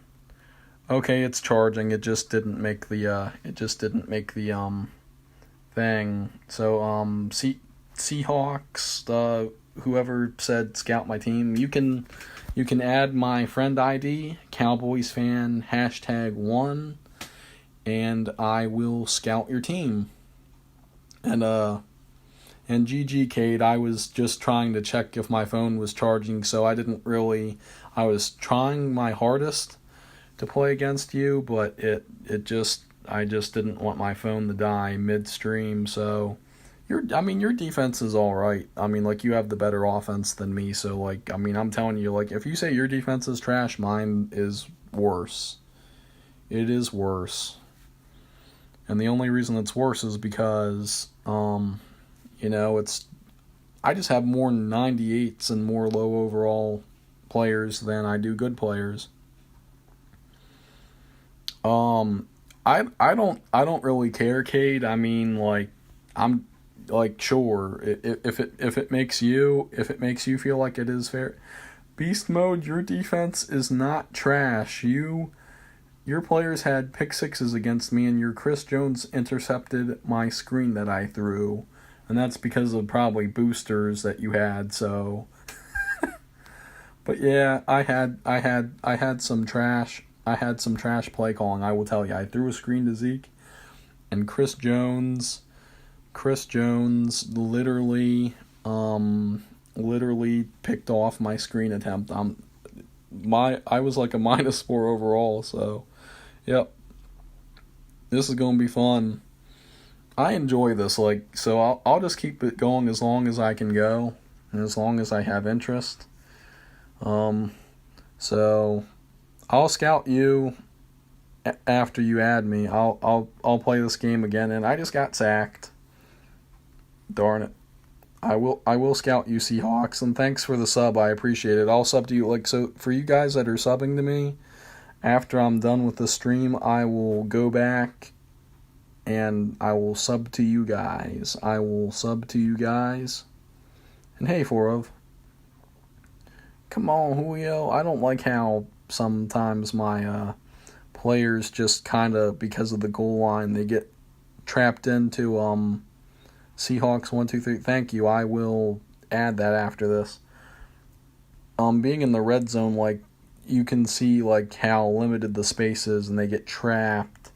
[SPEAKER 1] Okay, it's charging. It just didn't make the thing. So Seahawks, whoever said scout my team, you can add my friend ID, Cowboys fan #1, and I will scout your team. And GG Cade, I was just trying to check if my phone was charging, so I was trying my hardest to play against you, but I just didn't want my phone to die midstream. So your defense is all right. I mean, like, you have the better offense than me, so like, I mean, I'm telling you, like, if you say your defense is trash, mine is worse. It is worse. And the only reason it's worse is because I just have more 98s and more low overall players than I do good players. I don't really care, Cade. I mean, like, I'm like, sure, if it makes you feel like it is fair. Beast mode, your defense is not trash. Your players had pick sixes against me, and your Chris Jones intercepted my screen that I threw, and that's because of probably boosters that you had. So, but yeah, I had some trash. I had some trash play calling. I will tell you. I threw a screen to Zeke, and Chris Jones literally picked off my screen attempt. I was like a -4 overall. So, yep. This is gonna be fun. I enjoy this. Like, so I'll just keep it going as long as I can go, and as long as I have interest. So I'll scout you after you add me. I'll play this game again, and I just got sacked. Darn it. I will scout you, Seahawks, and thanks for the sub. I appreciate it. I'll sub to you. Like, so for you guys that are subbing to me, after I'm done with the stream, I will go back and I will sub to you guys. And hey, Forov. Come on, Julio. I don't like how sometimes my players just kind of, because of the goal line, they get trapped into Seahawks 1, 2, 3. Thank you. I will add that after this. Being in the red zone, like, you can see like how limited the space is, and they get trapped.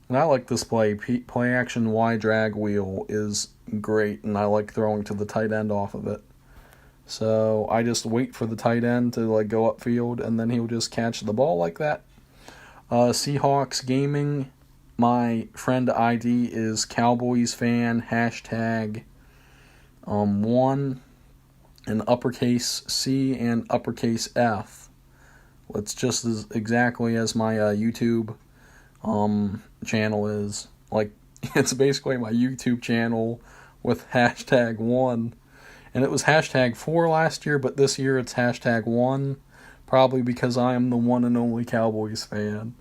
[SPEAKER 1] And I like this play. Play action Y drag wheel is great, and I like throwing to the tight end off of it. So I just wait for the tight end to like go upfield, and then he'll just catch the ball like that. Seahawks Gaming, my friend ID is Cowboys fan #1 in uppercase C and uppercase F. It's just as exactly as my YouTube channel is. Like, it's basically my YouTube channel with #1. And it was #4 last year, but this year it's #1, probably because I am the one and only Cowboys fan.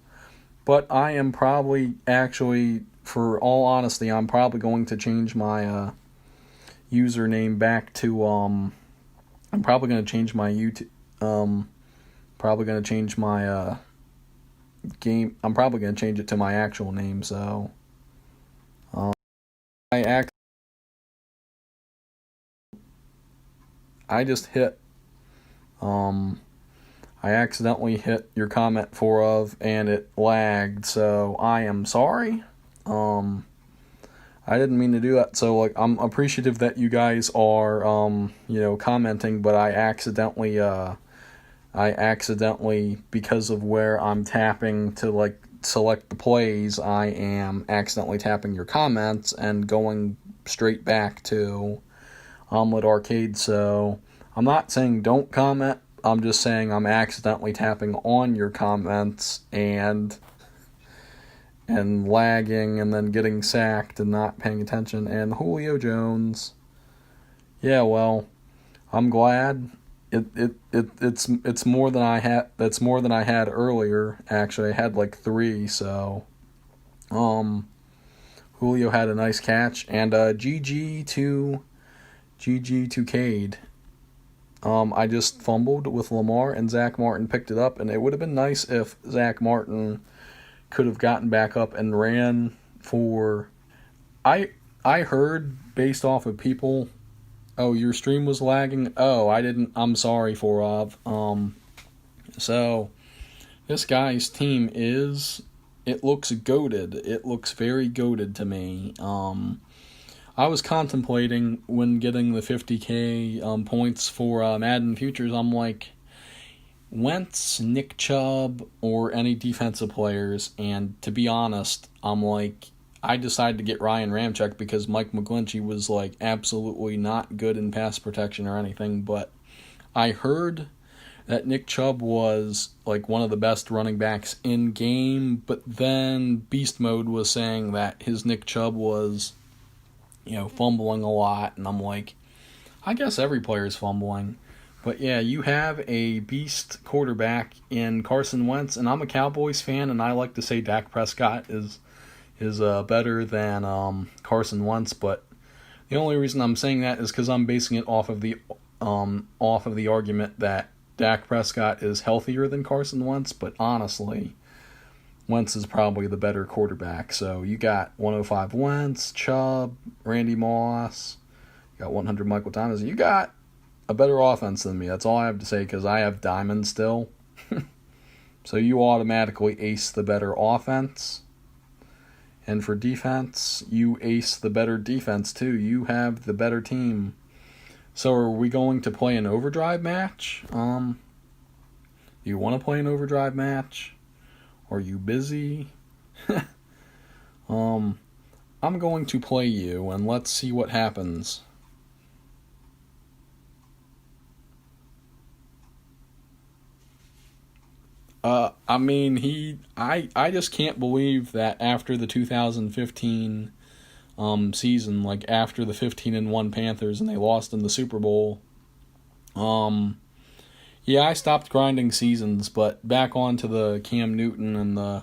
[SPEAKER 1] But I am probably, actually, for all honesty, I'm probably going to change my username back to, I'm probably going to change my YouTube, probably going to change my game, I'm probably going to change it to my actual name, so, I accidentally hit your comment and it lagged, so I am sorry. I didn't mean to do that, so like, I'm appreciative that you guys are commenting, but I accidentally, because of where I'm tapping to like select the plays, I am accidentally tapping your comments and going straight back to Omlet Arcade. So I'm not saying don't comment, I'm just saying I'm accidentally tapping on your comments and lagging and then getting sacked and not paying attention. And Julio Jones, yeah, well, I'm glad it's more than I had. That's more than I had earlier. Actually, I had like 3. So, Julio had a nice catch, and GG to Cade. I just fumbled with Lamar, and Zach Martin picked it up, and it would have been nice if Zach Martin could have gotten back up and ran for. I heard based off of people. Oh, your stream was lagging. Oh, I didn't. I'm sorry, Forov. So this guy's team is. It looks goated. It looks very goated to me. I was contemplating when getting the 50K points for Madden Futures. I'm like, Wentz, Nick Chubb, or any defensive players. And to be honest, I'm like, I decided to get Ryan Ramczyk because Mike McGlinchey was like absolutely not good in pass protection or anything. But I heard that Nick Chubb was like one of the best running backs in game. But then Beast Mode was saying that his Nick Chubb was, fumbling a lot, and I'm like, I guess every player is fumbling. But yeah, you have a beast quarterback in Carson Wentz, and I'm a Cowboys fan, and I like to say Dak Prescott is better than Carson Wentz, but the only reason I'm saying that is because I'm basing it off of the argument that Dak Prescott is healthier than Carson Wentz, but honestly, Wentz is probably the better quarterback. So you got 105 Wentz, Chubb, Randy Moss, you got 100 Michael Thomas. You got a better offense than me. That's all I have to say because I have Diamond still. So you automatically ace the better offense. And for defense, you ace the better defense too. You have the better team. So are we going to play an overdrive match? Do you want to play an overdrive match? Are you busy? I'm going to play you, and let's see what happens. I just can't believe that after the 2015 season, like after the 15-1 Panthers and they lost in the Super Bowl, yeah, I stopped grinding seasons, but back onto the Cam Newton and the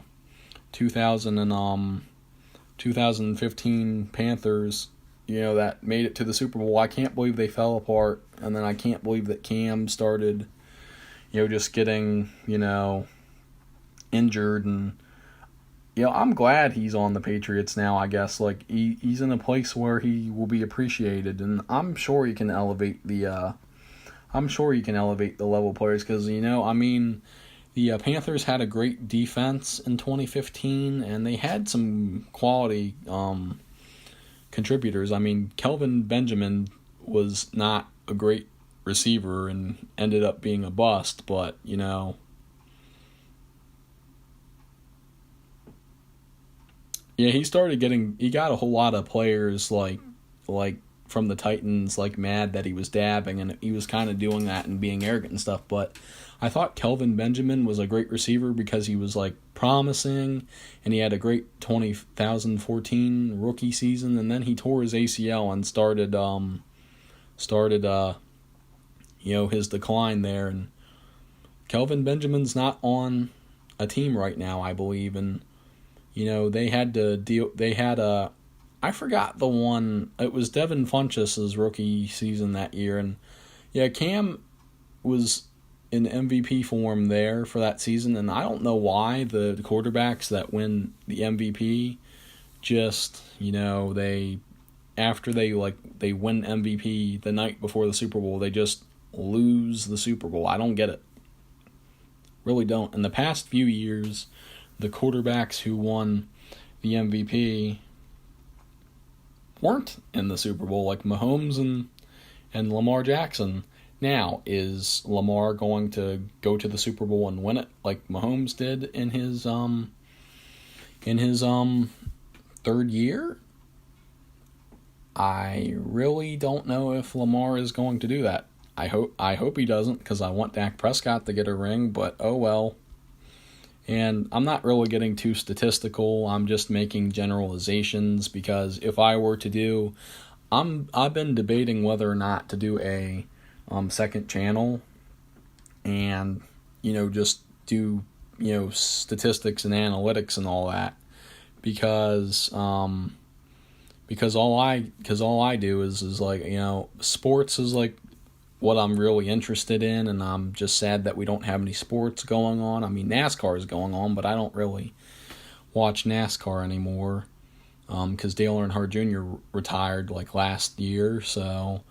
[SPEAKER 1] 2015 Panthers, that made it to the Super Bowl. I can't believe they fell apart, and then I can't believe that Cam started, just getting, injured, and, I'm glad he's on the Patriots now, I guess. Like, he's in a place where he will be appreciated, and I'm sure he can elevate the level players because, the Panthers had a great defense in 2015, and they had some quality contributors. Kelvin Benjamin was not a great receiver and ended up being a bust, but, he got a whole lot of players like from the Titans mad that he was dabbing, and he was kind of doing that and being arrogant and stuff, but I thought Kelvin Benjamin was a great receiver because he was promising, and he had a great 2014 rookie season, and then he tore his ACL and started his decline there, and Kelvin Benjamin's not on a team right now, I believe, and I forgot the one. It was Devin Funchess' rookie season that year, and yeah, Cam was in MVP form there for that season, and I don't know why the quarterbacks that win the MVP just, after they win MVP the night before the Super Bowl, they just lose the Super Bowl. I don't get it. Really don't. In the past few years, the quarterbacks who won the MVP weren't in the Super Bowl, like Mahomes and Lamar Jackson. Now, is Lamar going to go to the Super Bowl and win it like Mahomes did in his third year? I really don't know if Lamar is going to do that. I hope he doesn't, because I want Dak Prescott to get a ring, but oh well. And I'm not really getting too statistical. I'm just making generalizations, because if I were to I've been debating whether or not to do a second channel and, just do, statistics and analytics and all that, because all I do is like, sports is like what I'm really interested in, and I'm just sad that we don't have any sports going on. I mean, NASCAR is going on, but I don't really watch NASCAR anymore, because Dale Earnhardt Jr. retired like last year. So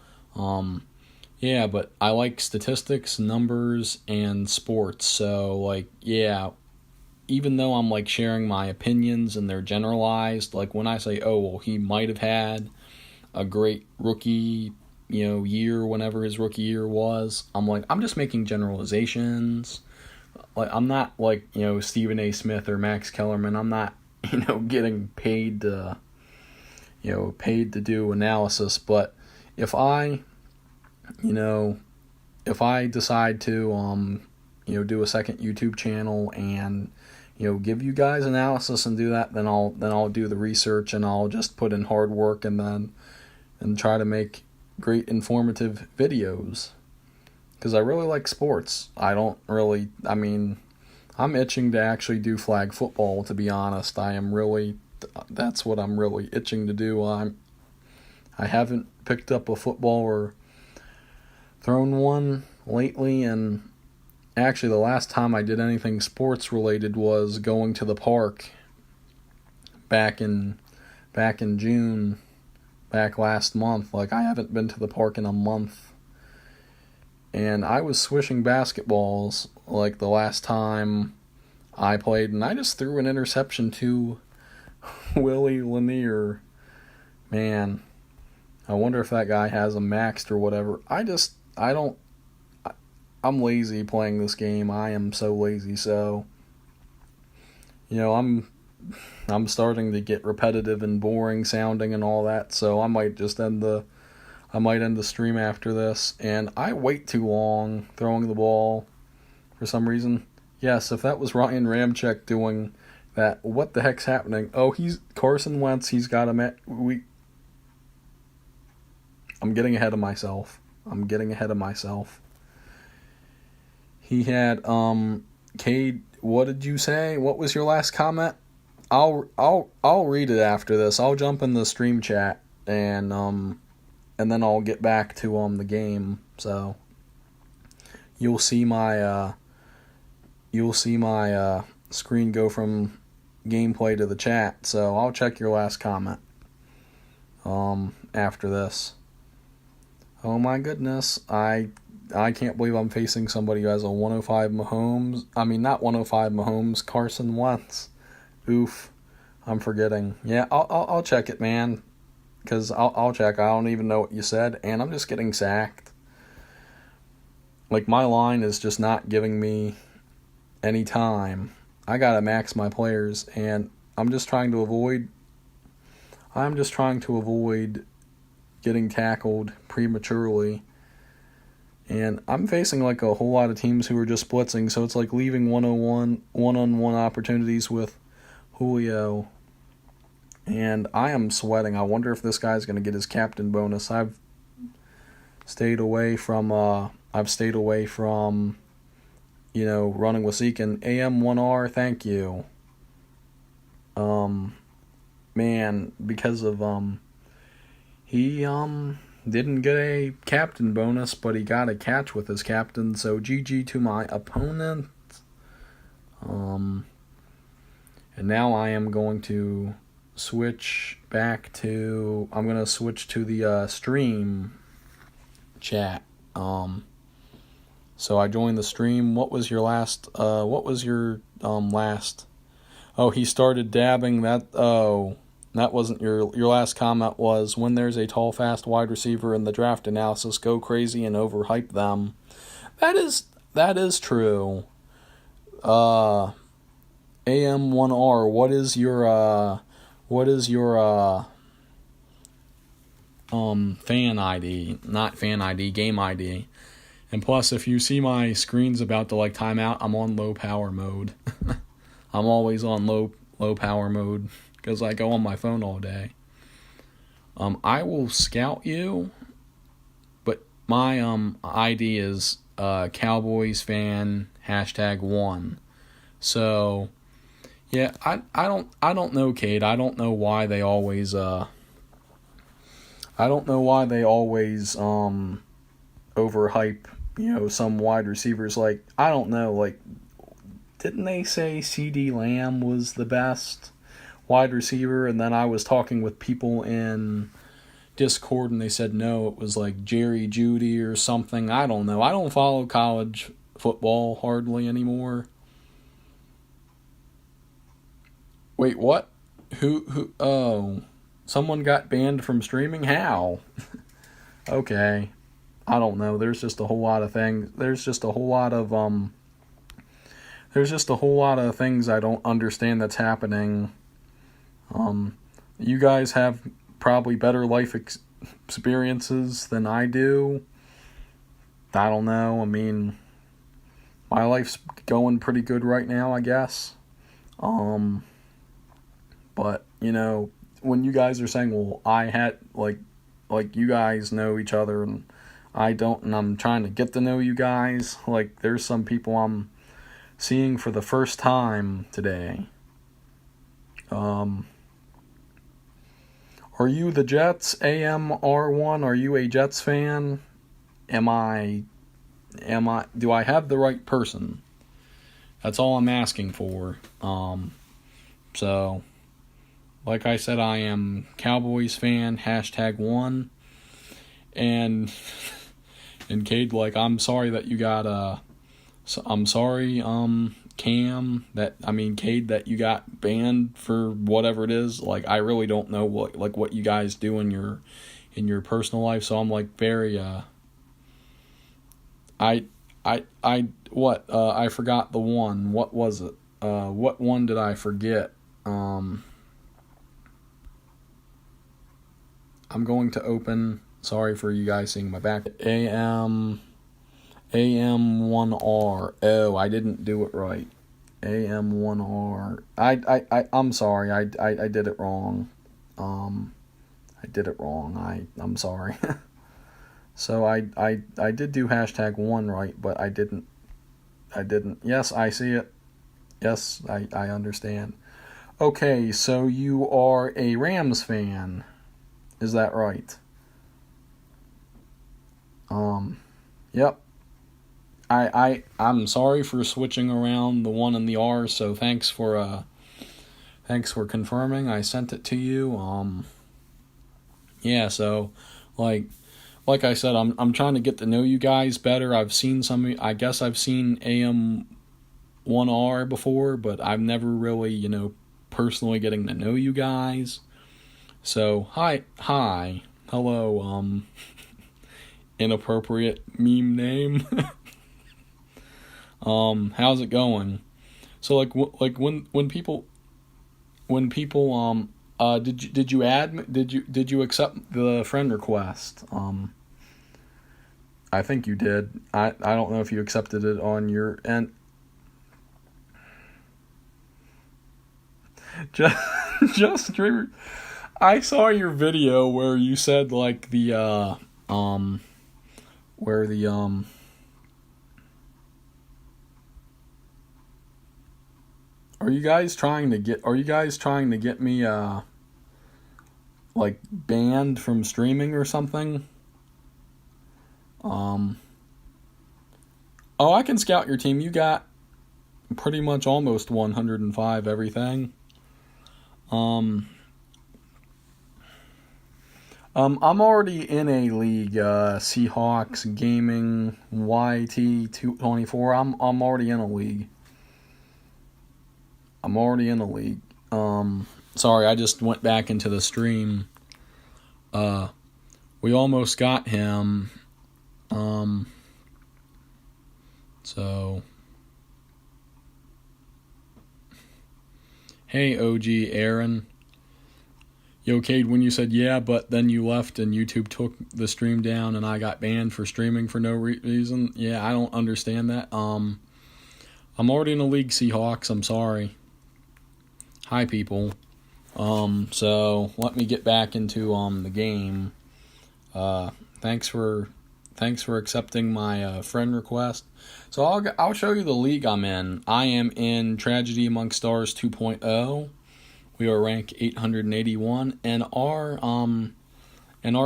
[SPEAKER 1] yeah, but I like statistics, numbers, and sports. So like, yeah, even though I'm like sharing my opinions and they're generalized, like when I say, oh well, he might have had a great rookie year, whenever his rookie year was, I'm like, I'm just making generalizations. Like, I'm not like, Stephen A. Smith or Max Kellerman. I'm not, getting paid to do analysis. But if I decide to do a second YouTube channel and give you guys analysis and do that, then I'll do the research, and I'll just put in hard work and try to make great informative videos, because I really like sports. I'm itching to actually do flag football, to be honest. That's what I'm really itching to do. I haven't picked up a football or thrown one lately, and actually the last time I did anything sports related was going to the park back in June, back last month. Like, I haven't been to the park in a month. And I was swishing basketballs like the last time I played, and I just threw an interception to Willie Lanier. Man, I wonder if that guy has a maxed or whatever. I'm lazy playing this game. I am so lazy. So, I'm starting to get repetitive and boring sounding and all that. So I might just end the stream after this. And I wait too long throwing the ball for some reason. Yes, if that was Ryan Ramczyk doing that, what the heck's happening? Oh, he's Carson Wentz. He's got him at I'm getting ahead of myself. He had Cade. What did you say? What was your last comment? I'll read it after this. I'll jump in the stream chat, and then I'll get back to the game. So you'll see my screen go from gameplay to the chat. So I'll check your last comment after this. Oh my goodness, I can't believe I'm facing somebody who has a 105 Mahomes. I mean, not 105 Mahomes, Carson Wentz. Oof, I'm forgetting. Yeah, I'll check it, man, because I'll check. I don't even know what you said, and I'm just getting sacked. Like, my line is just not giving me any time. I gotta max my players, and I'm just trying to avoid getting tackled prematurely. And I'm facing like a whole lot of teams who are just blitzing, so it's like leaving one-on-one opportunities with Julio. And I am sweating. I wonder if this guy's going to get his captain bonus. I've stayed away from running with Zeke. And AM1R, thank you. Man, because of he didn't get a captain bonus, but he got a catch with his captain, so GG to my opponent. And now I am going to switch to the stream chat. So I joined the stream. What was your last last? Oh, he started dabbing that. Oh, that wasn't your last comment. Was when there's a tall, fast wide receiver in the draft analysis, go crazy and overhype them. That is true. AM1R, what is your fan ID? Not fan ID, game ID. And plus, if you see my screen's about to like time out, I'm on low power mode. I'm always on low power mode because I go on my phone all day. I will scout you, but my ID is Cowboys fan #1. So yeah, I don't know, Cade. I don't know why they always overhype, some wide receivers. Like, I don't know, like, didn't they say CeeDee Lamb was the best wide receiver? And then I was talking with people in Discord and they said no, it was like Jerry Jeudy or something. I don't know. I don't follow college football hardly anymore. Wait, what? Who? Oh, someone got banned from streaming? How? Okay. I don't know. There's just a whole lot of things. There's just a whole lot of things I don't understand that's happening. You guys have probably better life experiences than I do. I don't know. I mean, my life's going pretty good right now, I guess. But, when you guys are saying, well, I had, like you guys know each other and I don't, and I'm trying to get to know you guys, like, there's some people I'm seeing for the first time today. Are you the Jets? AMR1, are you a Jets fan? Do I have the right person? That's all I'm asking for. So, like I said, I am Cowboys fan #1, and Cade, like, I'm sorry that you got I'm sorry, Cade, that you got banned for whatever it is. Like, I really don't know what you guys do in your personal life, so I'm like very I forgot the one. What was it? What one did I forget? I'm going to open. Sorry for you guys seeing my back. AM1R. Oh, I didn't do it right. AM1R. I'm sorry. I did it wrong. I did it wrong. I'm sorry. So I did do #1 right, but I didn't. Yes, I see it. Yes, I understand. Okay, so you are a Rams fan. Is that right? Yep. I'm sorry for switching around the 1 and the R, so thanks for confirming. I sent it to you. Yeah, so like I said, I'm trying to get to know you guys better. I've seen I guess I've seen AM1R before, but I've never really, personally getting to know you guys. So, hi, hello, inappropriate meme name. How's it going? So, like when people, did you add me? Did you accept the friend request? I think you did. I don't know if you accepted it on your end. Just streamer. I saw your video where you said like are you guys trying to get me like banned from streaming or something? Oh, I can scout your team. You got pretty much almost 105 everything. I'm already in a league, Seahawks Gaming YT224. I'm already in a league. Sorry, I just went back into the stream. We almost got him. So, hey, OG Aaron. Yo, Cade, when you said yeah, but then you left and YouTube took the stream down and I got banned for streaming for no reason. Yeah, I don't understand that. I'm already in a league, Seahawks. I'm sorry. Hi, people. So let me get back into the game. Thanks for Thanks for accepting my friend request. So I'll show you the league I'm in. I am in Tragedy Among Stars 2.0. We are ranked 881, and our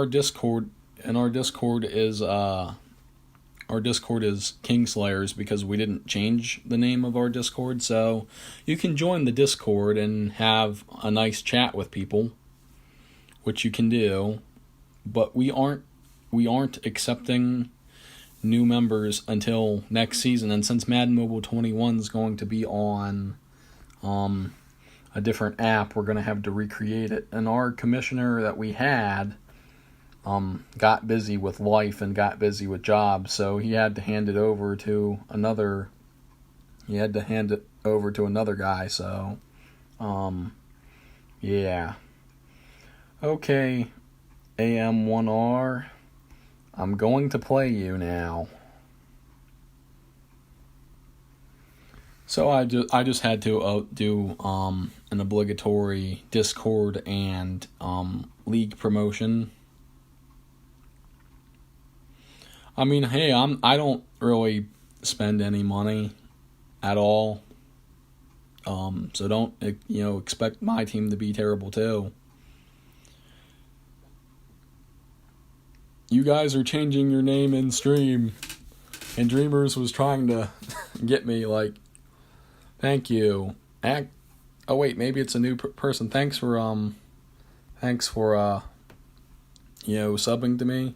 [SPEAKER 1] Discord is Kingslayers because we didn't change the name of our Discord. So you can join the Discord and have a nice chat with people, which you can do, but we aren't accepting new members until next season. And since Madden Mobile 21 is going to be on a different app, we're going to have to recreate it. And our commissioner that we had got busy with life and got busy with jobs, so he had to hand it over to another. Guy. So, yeah. Okay, AM1R. I'm going to play you now. So I just had to do an obligatory Discord and league promotion. I mean, hey, I don't really spend any money at all. So don't expect my team to be terrible too. You guys are changing your name in stream, and Dreamers was trying to get me like, thank you. Oh wait, maybe it's a new person. Thanks for subbing to me.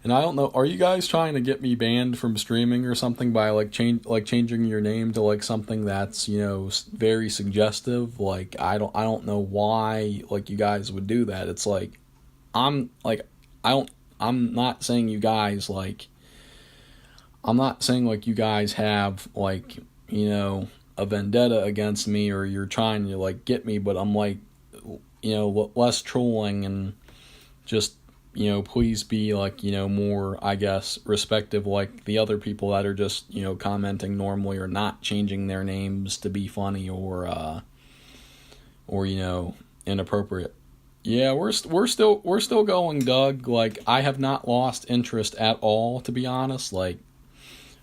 [SPEAKER 1] And I don't know, are you guys trying to get me banned from streaming or something by changing your name to like something that's, very suggestive? Like I don't know why you guys would do that. It's like I'm not saying you guys you guys have a vendetta against me or you're trying to get me, but I'm less trolling and just please be more, I guess, respective like the other people that are just, commenting normally or not changing their names to be funny or inappropriate. Yeah, we're still going, Doug. I have not lost interest at all, to be honest.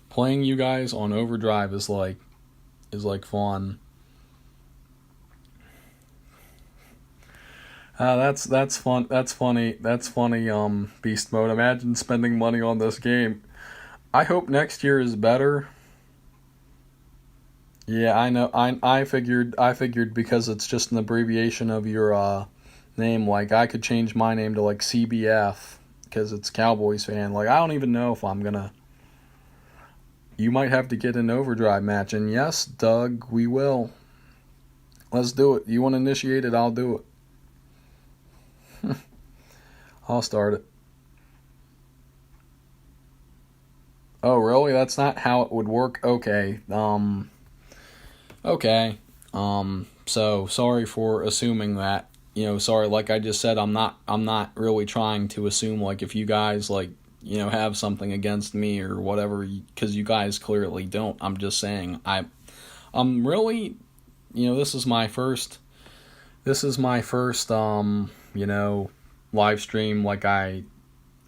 [SPEAKER 1] Playing you guys on Overdrive is fun. That's fun. That's funny. Beast mode. Imagine spending money on this game. I hope next year is better. Yeah, I know. I figured because it's just an abbreviation of your name. I could change my name to CBF because it's Cowboys fan. I don't even know if I'm gonna. You might have to get an Overdrive match, and yes, Doug, we will. Let's do it. You want to initiate it? I'll do it. I'll start it. Oh, really? That's not how it would work? Okay. Okay. So sorry for assuming that. Sorry, like I just said, I'm not really trying to assume if you guys have something against me or whatever, because you guys clearly don't. I'm just saying I'm really, this is my first live stream. I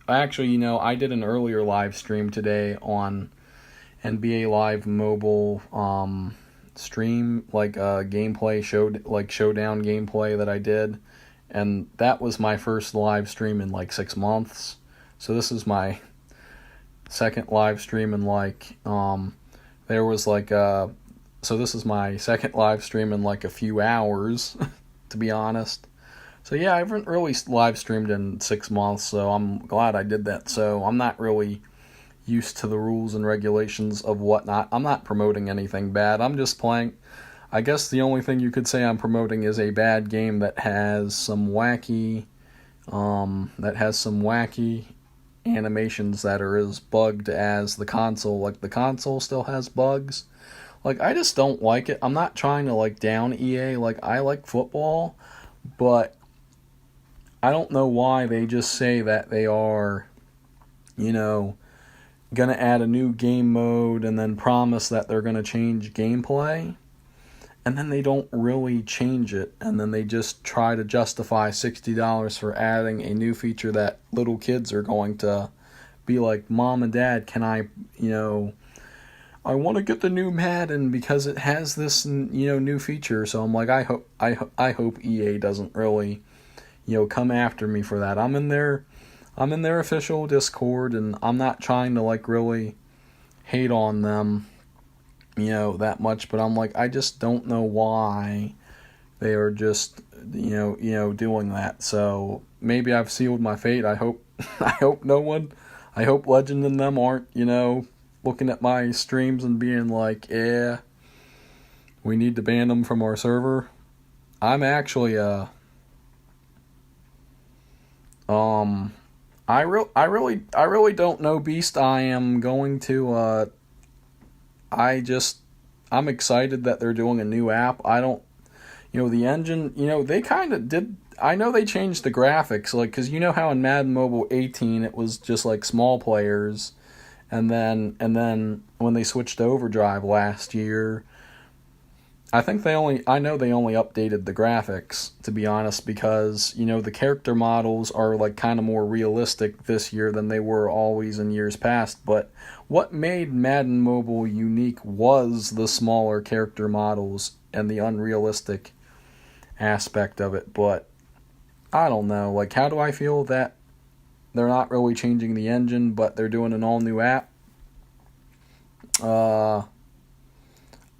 [SPEAKER 1] actually, I did an earlier live stream today on NBA Live Mobile stream, gameplay showdown gameplay that I did, and that was my first live stream in 6 months. So this is my second live stream in so this is my second live stream in a few hours, to be honest. So yeah, I haven't really live streamed in 6 months, so I'm glad I did that. So I'm not really used to the rules and regulations of whatnot. I'm not promoting anything bad. I'm just playing. I guess the only thing you could say I'm promoting is a bad game that has some wacky animations that are as bugged as the console. The console still has bugs. I just don't like it. I'm not trying to down EA. I like football, but I don't know why they just say that they are, gonna add a new game mode and then promise that they're gonna change gameplay, and then they don't really change it, and then they just try to justify $60 for adding a new feature that little kids are going to be like, Mom and Dad, can I, I want to get the new Madden because it has this, new feature. So I'm like, I hope EA doesn't really, come after me for that. I'm in their official Discord, and I'm not trying to like really hate on them, that much. But I'm like, I just don't know why they are just, doing that. So maybe I've sealed my fate. I hope, I hope Legend and them aren't, looking at my streams and being like, yeah, we need to ban them from our server. I'm actually, I really don't know, Beast. I am going to, I'm excited that they're doing a new app. I don't, the engine, they kind of did. I know they changed the graphics, like, because how in Madden Mobile 18 it was just like small players, and then when they switched to Overdrive last year, I know they only updated the graphics, to be honest, because the character models are like kind of more realistic this year than they were always in years past. But what made Madden Mobile unique was the smaller character models and the unrealistic aspect of it. But I don't know, like, how do I feel that they're not really changing the engine, but they're doing an all new app?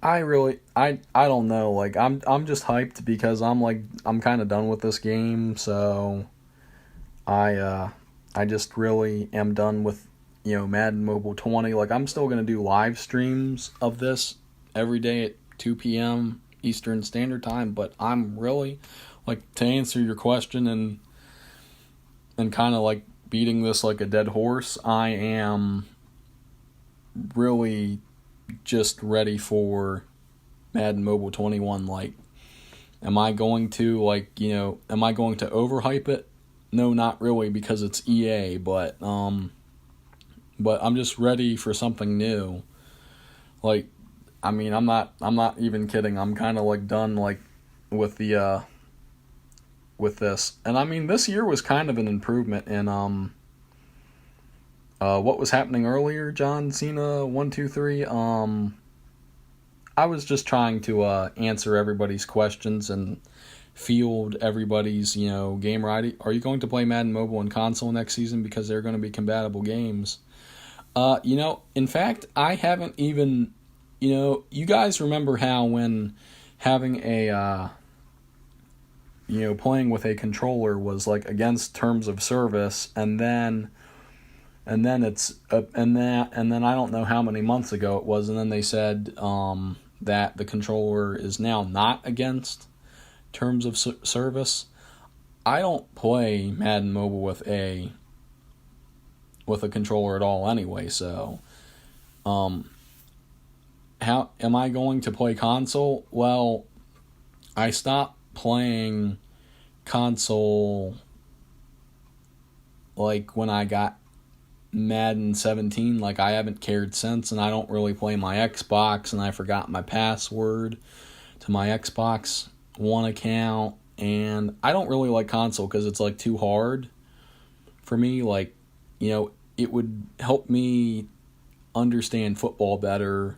[SPEAKER 1] I don't know, like, I'm just hyped because I'm kind of done with this game. So I just really am done with, Madden Mobile 20. Like, I'm still going to do live streams of this every day at 2 p.m. Eastern Standard Time, but I'm really, like, to answer your question and kind of like beating this like a dead horse, I am really just ready for Madden Mobile 21. Like, am I going to overhype it? No, not really, because it's EA, but I'm just ready for something new. Like, I mean, I'm not even kidding. I'm kind of like done like with the with this. And I mean, this year was kind of an improvement in what was happening earlier, John Cena 123. I was just trying to answer everybody's questions and field everybody's, game right. Are you going to play Madden Mobile and console next season because they're going to be compatible games? In fact, I haven't even, you guys remember how when having a playing with a controller was like against terms of service, and then it's and then I don't know how many months ago it was, and then they said that the controller is now not against terms of service. I don't play Madden Mobile with a controller at all anyway, so how am I going to play console? Well, I stopped playing console like when I got Madden 17. Like, I haven't cared since, and I don't really play my Xbox, and I forgot my password to my Xbox One account, and I don't really like console because it's like too hard for me. Like, it would help me understand football better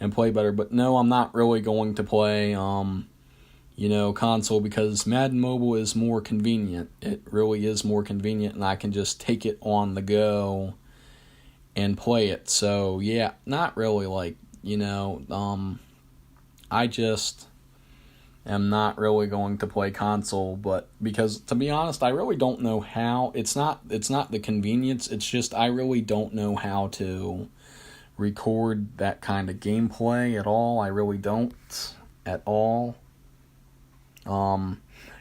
[SPEAKER 1] and play better, but no, I'm not really going to play console, because Madden Mobile is more convenient. It really is more convenient, and I can just take it on the go and play it. So, yeah, not really like, I just am not really going to play console, but because, to be honest, I really don't know how. It's not the convenience, it's just I really don't know how to record that kind of gameplay at all. I really don't at all. I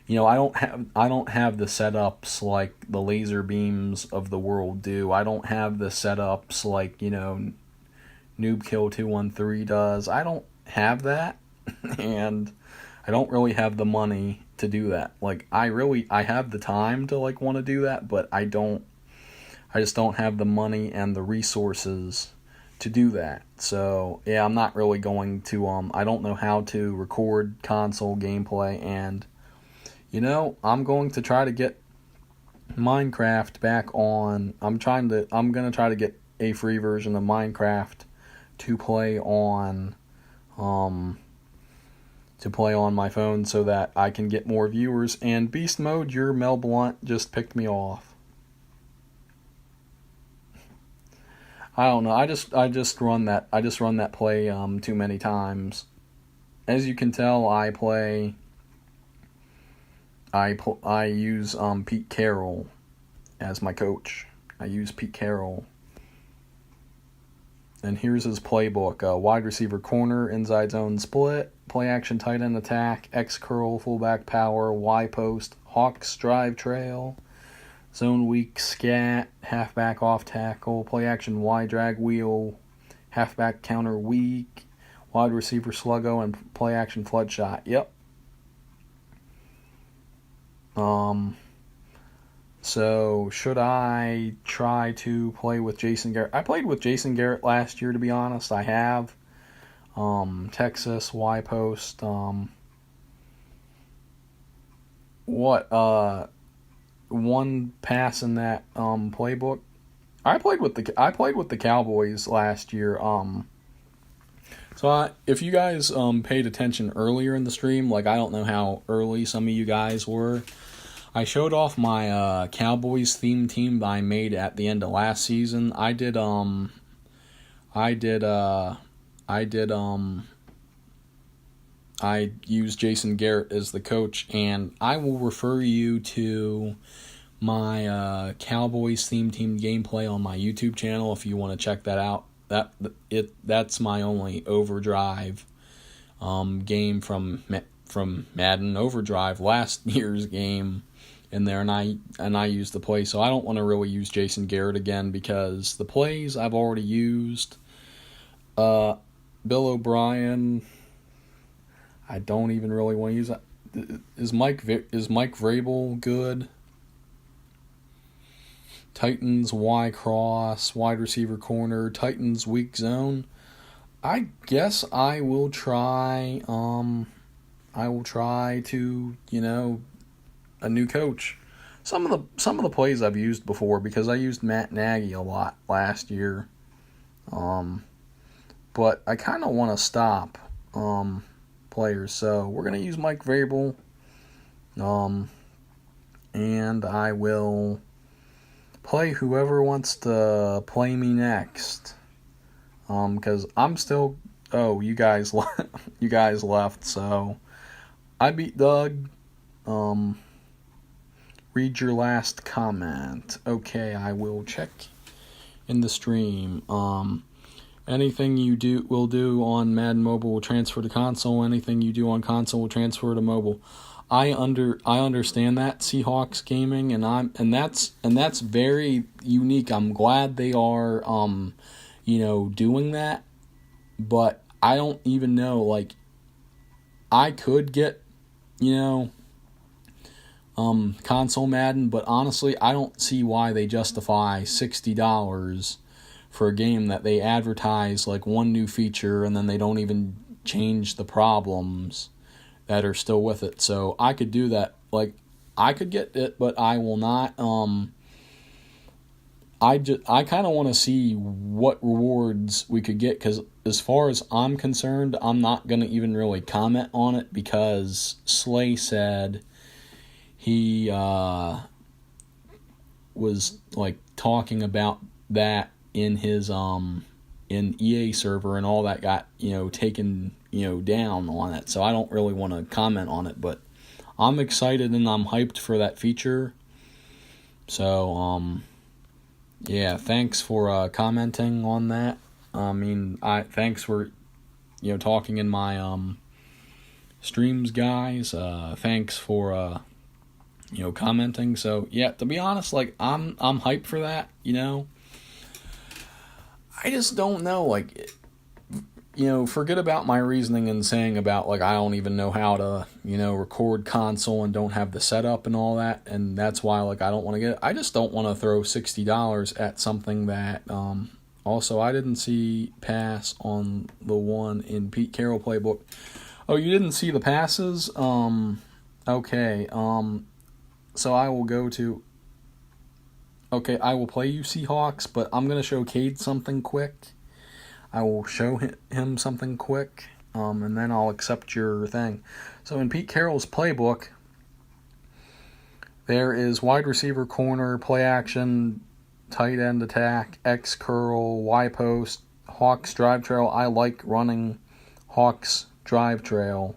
[SPEAKER 1] don't have the setups like the laser beams of the world do. I don't have the setups like, Noobkill 213 does. I don't have that, and I don't really have the money to do that. Like, I have the time to like want to do that, but I just don't have the money and the resources to do that. So, yeah, I'm not really going to, I don't know how to record console gameplay, and, I'm going to try to get Minecraft back on. I'm gonna try to get a free version of Minecraft to play on my phone so that I can get more viewers. And Beast Mode, your Mel Blunt just picked me off. I don't know. I just run that play too many times. As you can tell, I use Pete Carroll as my coach. I use Pete Carroll. And here's his playbook. Wide receiver corner, inside zone split, play action tight end attack, X curl, fullback power, Y post, Hawks drive trail, zone weak scat, halfback off tackle, play action Y drag wheel, halfback counter weak, wide receiver sluggo, and play action flood shot. Yep. So should I try to play with Jason Garrett? I played with Jason Garrett last year, to be honest. I have. Texas, Y post. One pass in that playbook. I played with the Cowboys last year. If you guys paid attention earlier in the stream, like I don't know how early some of you guys were, I showed off my Cowboys themed team that I made at the end of last season. I used Jason Garrett as the coach, and I will refer you to my Cowboys themed team gameplay on my YouTube channel if you want to check that out. That's my only Overdrive game from Madden Overdrive, last year's game in there, and I used the play, so I don't want to really use Jason Garrett again because the plays I've already used. Bill O'Brien, I don't even really want to use that. Is Mike Vrabel good? Titans Y cross, wide receiver corner, Titans weak zone. I guess I will try to, a new coach. Some of the plays I've used before because I used Matt Nagy a lot last year. But I kind of want to stop players, so we're gonna use Mike Vrabel. And I will play whoever wants to play me next. Because I'm still. Oh, you guys left, so I beat Doug. Read your last comment. Okay, I will check in the stream. Anything you will do on Madden Mobile will transfer to console. Anything you do on console will transfer to mobile. I understand that, Seahawks Gaming, and that's very unique. I'm glad they are doing that, but I don't even know, like, I could get console Madden, but honestly, I don't see why they justify $60 for a game that they advertise like one new feature and then they don't even change the problems that are still with it. So I could do that. Like, I could get it, but I will not. I kind of want to see what rewards we could get, because as far as I'm concerned, I'm not going to even really comment on it because Slay said he was like talking about that in his in EA server, and all that got taken down on it. So I don't really want to comment on it, but I'm excited and I'm hyped for that feature. So yeah, thanks for commenting on that. Thanks for talking in my streams, guys. Thanks for commenting. So yeah, to be honest, like I'm hyped for that. I just don't know, like, forget about my reasoning and saying about, like, I don't even know how to, record console and don't have the setup and all that, and that's why, like, I don't want to get it. I just don't want to throw $60 at something that, also, I didn't see pass on the one in Pete Carroll playbook. Oh, you didn't see the passes? Okay, so I will go to, Okay, I will play you Seahawks, but I'm going to show Cade something quick. I will show him something quick, and then I'll accept your thing. So in Pete Carroll's playbook, there is wide receiver, corner, play action, tight end attack, X curl, Y post, Hawks drive trail. I like running Hawks drive trail.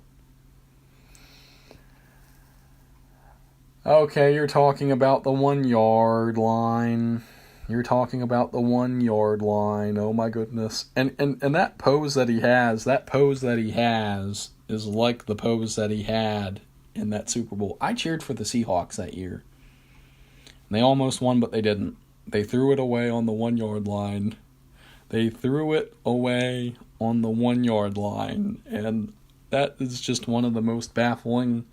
[SPEAKER 1] Okay, you're talking about the 1 yard line. You're talking about the 1 yard line. Oh my goodness. And that pose that he has is like the pose that he had in that Super Bowl. I cheered for the Seahawks that year. And they almost won, but they didn't. They threw it away on the 1 yard line. They threw it away on the 1 yard line. And that is just one of the most baffling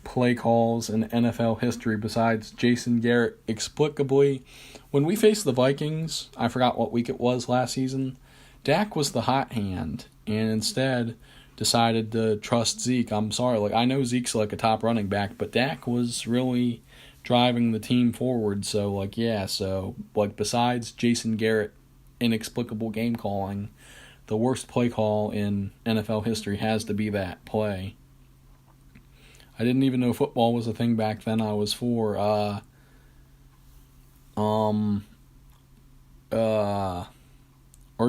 [SPEAKER 1] play calls in NFL history besides Jason Garrett. Explicably, when we faced the Vikings, I forgot what week it was last season, Dak was the hot hand and instead decided to trust Zeke. I'm sorry, I know Zeke's a top running back, but Dak was really driving the team forward. So besides Jason Garrett inexplicable game calling, the worst play call in NFL history has to be that play. I didn't even know football was a thing back then. I was 4. Are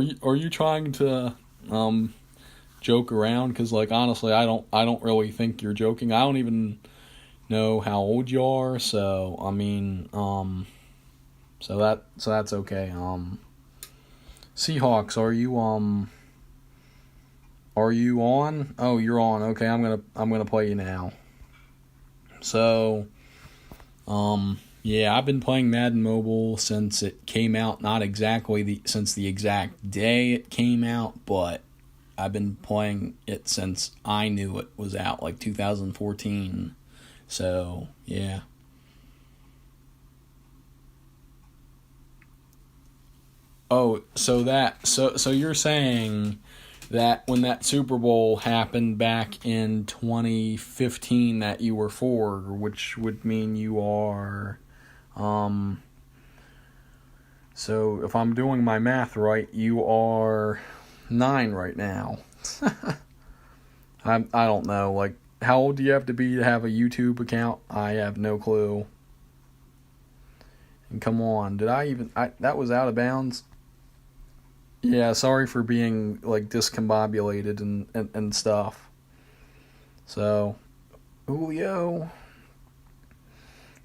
[SPEAKER 1] you trying to joke around? Because honestly, I don't really think you're joking. I don't even know how old you are. So so that's okay. Seahawks, are you on? Oh, you're on. Okay, I'm gonna play you now. So, I've been playing Madden Mobile since it came out. Not exactly since the exact day it came out, but I've been playing it since I knew it was out, 2014. So, yeah. Oh, so you're saying that when that Super Bowl happened back in 2015 that you were 4, which would mean you are, so if I'm doing my math right, you are 9 right now. I don't know, how old do you have to be to have a YouTube account? I have no clue. And come on, that was out of bounds? Yeah, sorry for being discombobulated and stuff. So, Julio,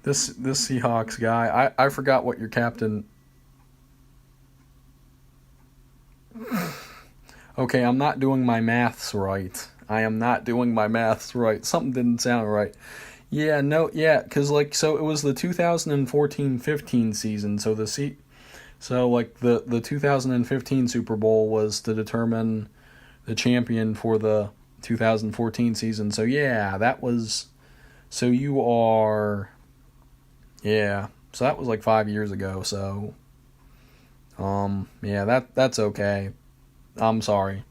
[SPEAKER 1] this Seahawks guy, I forgot what your captain. Okay, I'm not doing my maths right. I am not doing my maths right. Something didn't sound right. Yeah, no, yeah, because so it was the 2014-15 season. So the 2015 Super Bowl was to determine the champion for the 2014 season. So yeah, that was. So you are. Yeah, so that was 5 years ago. So. Yeah, that's okay. I'm sorry.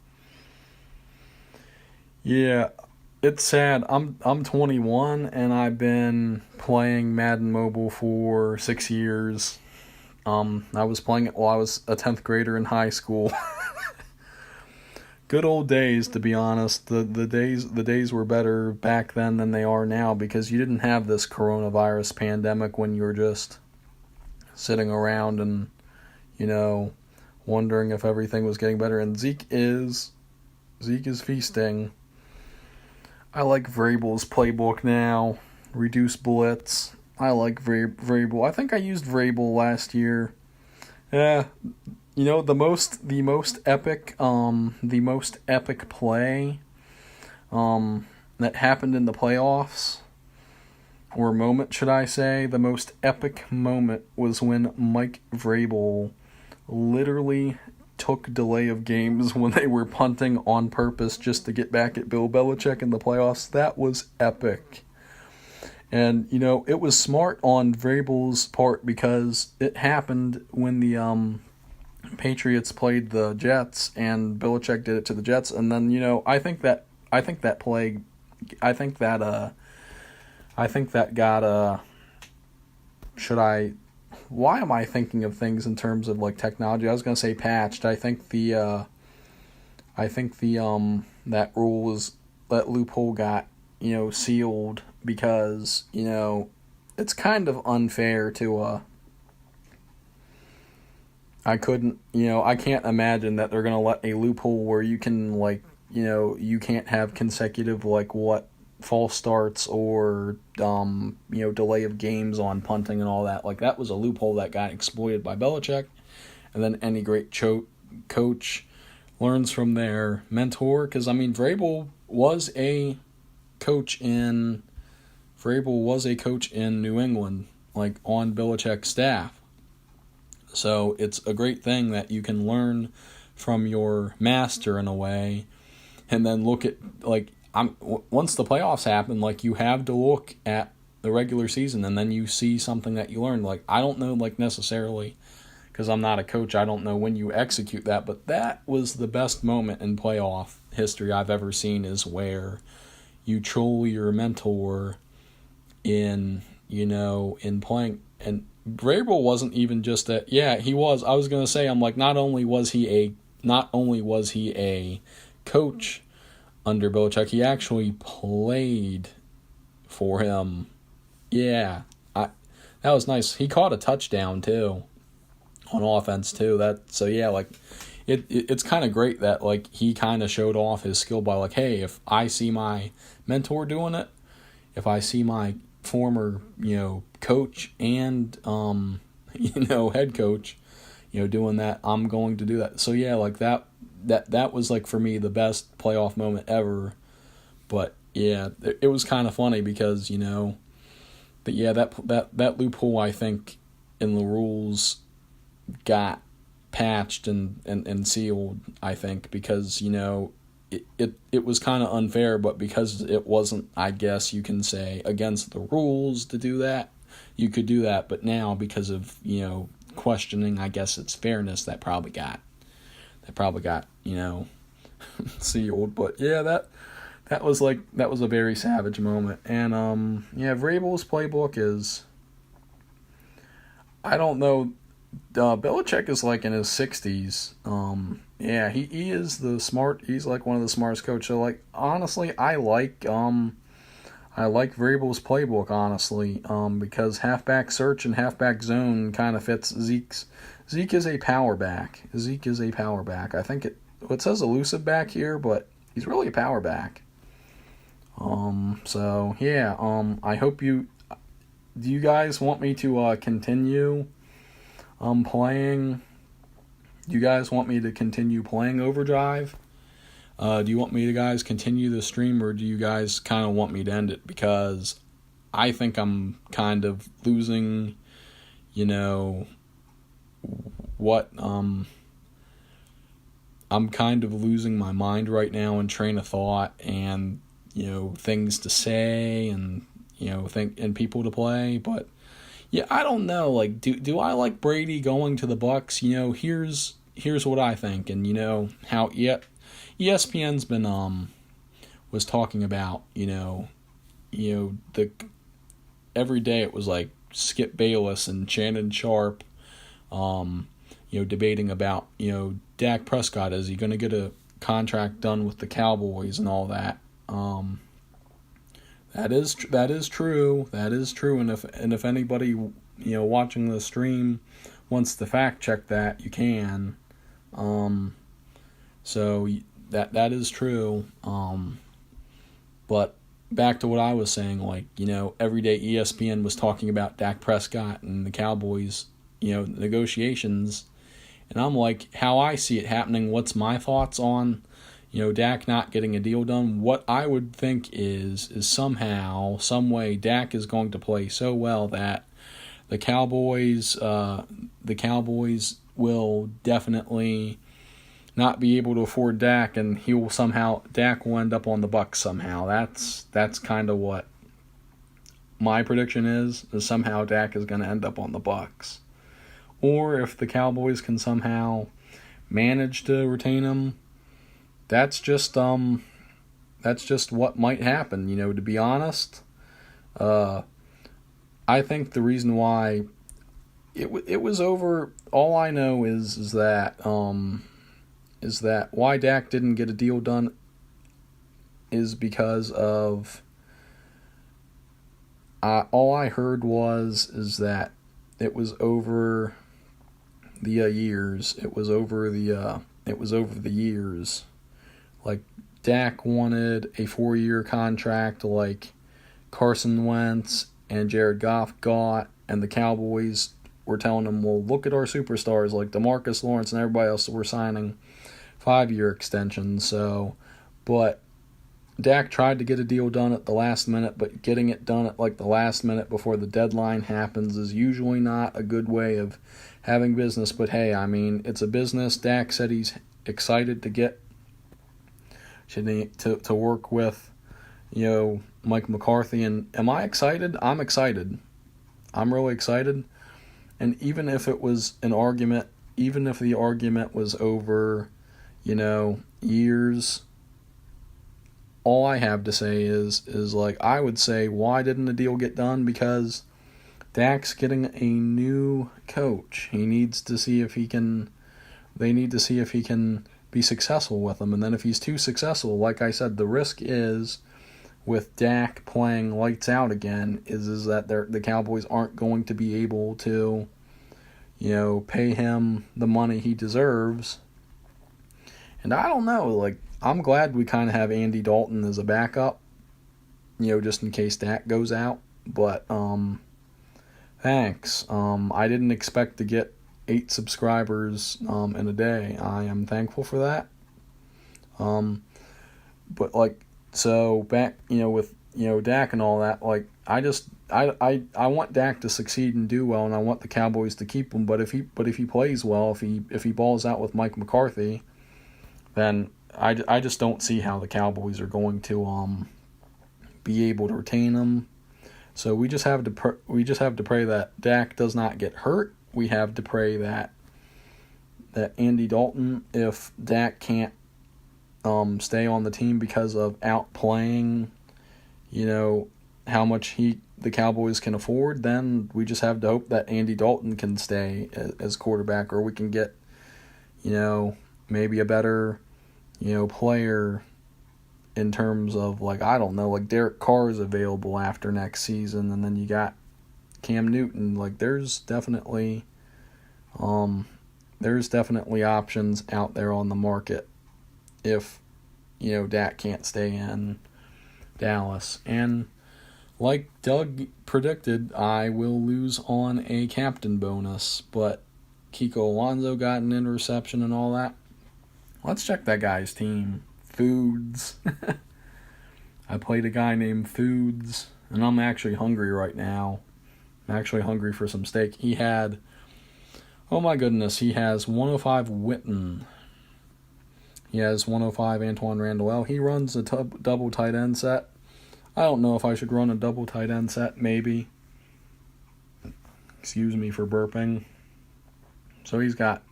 [SPEAKER 1] Yeah, it's sad. I'm 21 and I've been playing Madden Mobile for 6 years. I was playing it while I was a 10th grader in high school. Good old days, to be honest. The days were better back then than they are now because you didn't have this coronavirus pandemic when you were just sitting around and, wondering if everything was getting better. And Zeke is feasting. I like Vrabel's playbook now. Reduce blitz. I like Vrabel. I think I used Vrabel last year. Yeah, the most epic play that happened in the playoffs, or moment should I say, the most epic moment was when Mike Vrabel literally took delay of games when they were punting on purpose just to get back at Bill Belichick in the playoffs. That was epic. And, it was smart on Vrabel's part because it happened when the Patriots played the Jets and Belichick did it to the Jets. And then, I think that got, why am I thinking of things in terms of like technology? I was gonna say patched. I think the that rule was that loophole got sealed because it's kind of unfair to I couldn't I can't imagine that they're gonna let a loophole where you can like you can't have consecutive like what false starts or delay of games on punting and all that. Like that was a loophole that got exploited by Belichick, and then any great coach learns from their mentor. Because I mean, Vrabel was a coach in New England, like on Belichick's staff. So it's a great thing that you can learn from your master in a way, and then look at like once the playoffs happen, like you have to look at the regular season and then you see something that you learned. Like I don't know, like necessarily, because I'm not a coach, I don't know when you execute that, but that was the best moment in playoff history I've ever seen, is where you troll your mentor in playing. And Vrabel wasn't even just a he was. I was gonna say, I'm like, not only was he a coach under Belichick, he actually played for him. Yeah, that was nice. He caught a touchdown too, on offense too. It's kind of great that like he kind of showed off his skill by like, hey, if I see my mentor doing it, if I see my former coach and head coach doing that, I'm going to do that. So yeah, like that was like for me the best playoff moment ever. But yeah, it was kind of funny because that loophole I think in the rules got patched and sealed, I think, because it was kind of unfair, but because it wasn't, I guess you can say, against the rules to do that, you could do that. But now because of questioning, I guess it's fairness, that probably got sealed. But yeah, that was a very savage moment. And Vrabel's playbook is, I don't know, Belichick is like in his 60s. He is he's like one of the smartest coaches. So like honestly, I like Vrabel's playbook, honestly, because halfback search and halfback zone kind of fits Zeke is a power back. I think it says elusive back here, but he's really a power back. I hope do you guys want me to continue playing? Do you guys want me to continue playing Overdrive? Do you want me to guys continue the stream, or do you guys kind of want me to end it? Because I think I'm kind of losing, I'm kind of losing my mind right now and train of thought and, things to say and, and people to play. But yeah, I don't know. Like, do I like Brady going to the Bucks? Here's what I think, and how ESPN's been was talking about the every day it was like Skip Bayless and Shannon Sharp, debating about Dak Prescott, is he going to get a contract done with the Cowboys and all that. That is true. And if anybody watching the stream wants to fact check that, you can. So that is true. But back to what I was saying, like every day ESPN was talking about Dak Prescott and the Cowboys, negotiations, and I'm like, how I see it happening. What's my thoughts on Dak not getting a deal done? What I would think is somehow, some way, Dak is going to play so well that the Cowboys will definitely not be able to afford Dak, and Dak will end up on the Bucs somehow. That's kind of what my prediction is somehow Dak is going to end up on the Bucs. Or if the Cowboys can somehow manage to retain him, that's just what might happen, to be honest. I think the reason why it was over. All I know is that why Dak didn't get a deal done is because of all I heard is that it was over the years. It was over the years. Like Dak wanted a 4-year contract like Carson Wentz and Jared Goff got, and the Cowboys were telling him, well, look at our superstars like DeMarcus Lawrence and everybody else that were signing 5-year extensions. So, but Dak tried to get a deal done at the last minute, but getting it done at like the last minute before the deadline happens is usually not a good way of having business. But hey, I mean, it's a business. Dak said he's excited to work with, Mike McCarthy. And am I excited? I'm excited. I'm really excited. And even if it was an argument, even if the argument was over, years, all I have to say is like, I would say, why didn't the deal get done? Because Dak's getting a new coach. He needs to see if he can, they need to see if he can be successful with him. And then if he's too successful, like I said, the risk is with Dak playing lights out again is that the Cowboys aren't going to be able to, pay him the money he deserves. And I don't know, like, I'm glad we kind of have Andy Dalton as a backup, just in case Dak goes out. But thanks. I didn't expect to get 8 subscribers in a day. I am thankful for that. But like, so back, with Dak and all that, like, I want Dak to succeed and do well, and I want the Cowboys to keep him. But if he plays well, if he balls out with Mike McCarthy, then I just don't see how the Cowboys are going to be able to retain him. So we just have to pray that Dak does not get hurt. We have to pray that Andy Dalton, if Dak can't stay on the team because of outplaying, how much the Cowboys can afford, then we just have to hope that Andy Dalton can stay as quarterback, or we can get, maybe a better, player in terms of, like, I don't know, like Derek Carr is available after next season, and then you got Cam Newton. Like, there's definitely options out there on the market if, Dak can't stay in Dallas. And like Doug predicted, I will lose on a captain bonus, but Kiko Alonso got an interception and all that. Let's check that guy's team. Foods. I played a guy named Foods, and I'm actually hungry right now. I'm actually hungry for some steak. He had, oh my goodness, he has 105 Witten. He has 105 Antoine Randall. He runs a double tight end set. I don't know if I should run a double tight end set, maybe. Excuse me for burping. So he's got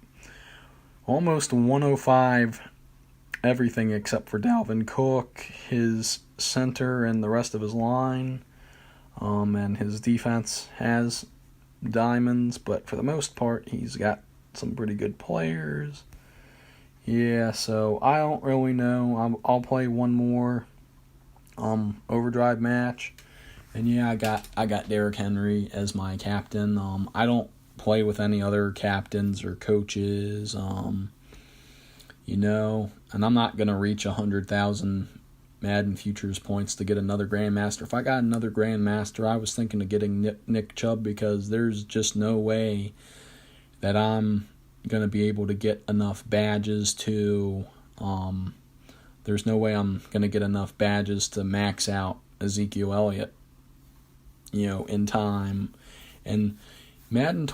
[SPEAKER 1] almost 105 everything except for Dalvin Cook, his center, and the rest of his line. And his defense has diamonds, but for the most part, he's got some pretty good players. Yeah, so I don't really know. I'll play one more overdrive match, and yeah, I got Derrick Henry as my captain. I don't play with any other captains or coaches. And I'm not gonna reach 100,000 Madden Futures points to get another Grandmaster. If I got another Grandmaster, I was thinking of getting Nick Chubb, because there's just no way that I'm going to be able to get enough badges to, there's no way I'm going to get enough badges to max out Ezekiel Elliott, in time. And Madden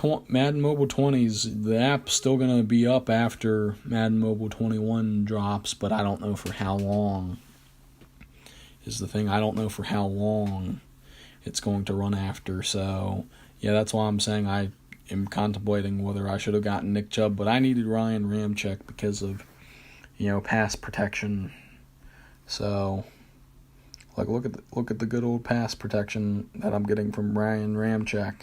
[SPEAKER 1] Mobile 20s, the app's still going to be up after Madden Mobile 21 drops, but I don't know for how long is the thing. I don't know for how long it's going to run after. So, yeah, that's why I'm saying I am contemplating whether I should have gotten Nick Chubb, but I needed Ryan Ramczyk because of, pass protection. So, like, look at the good old pass protection that I'm getting from Ryan Ramczyk.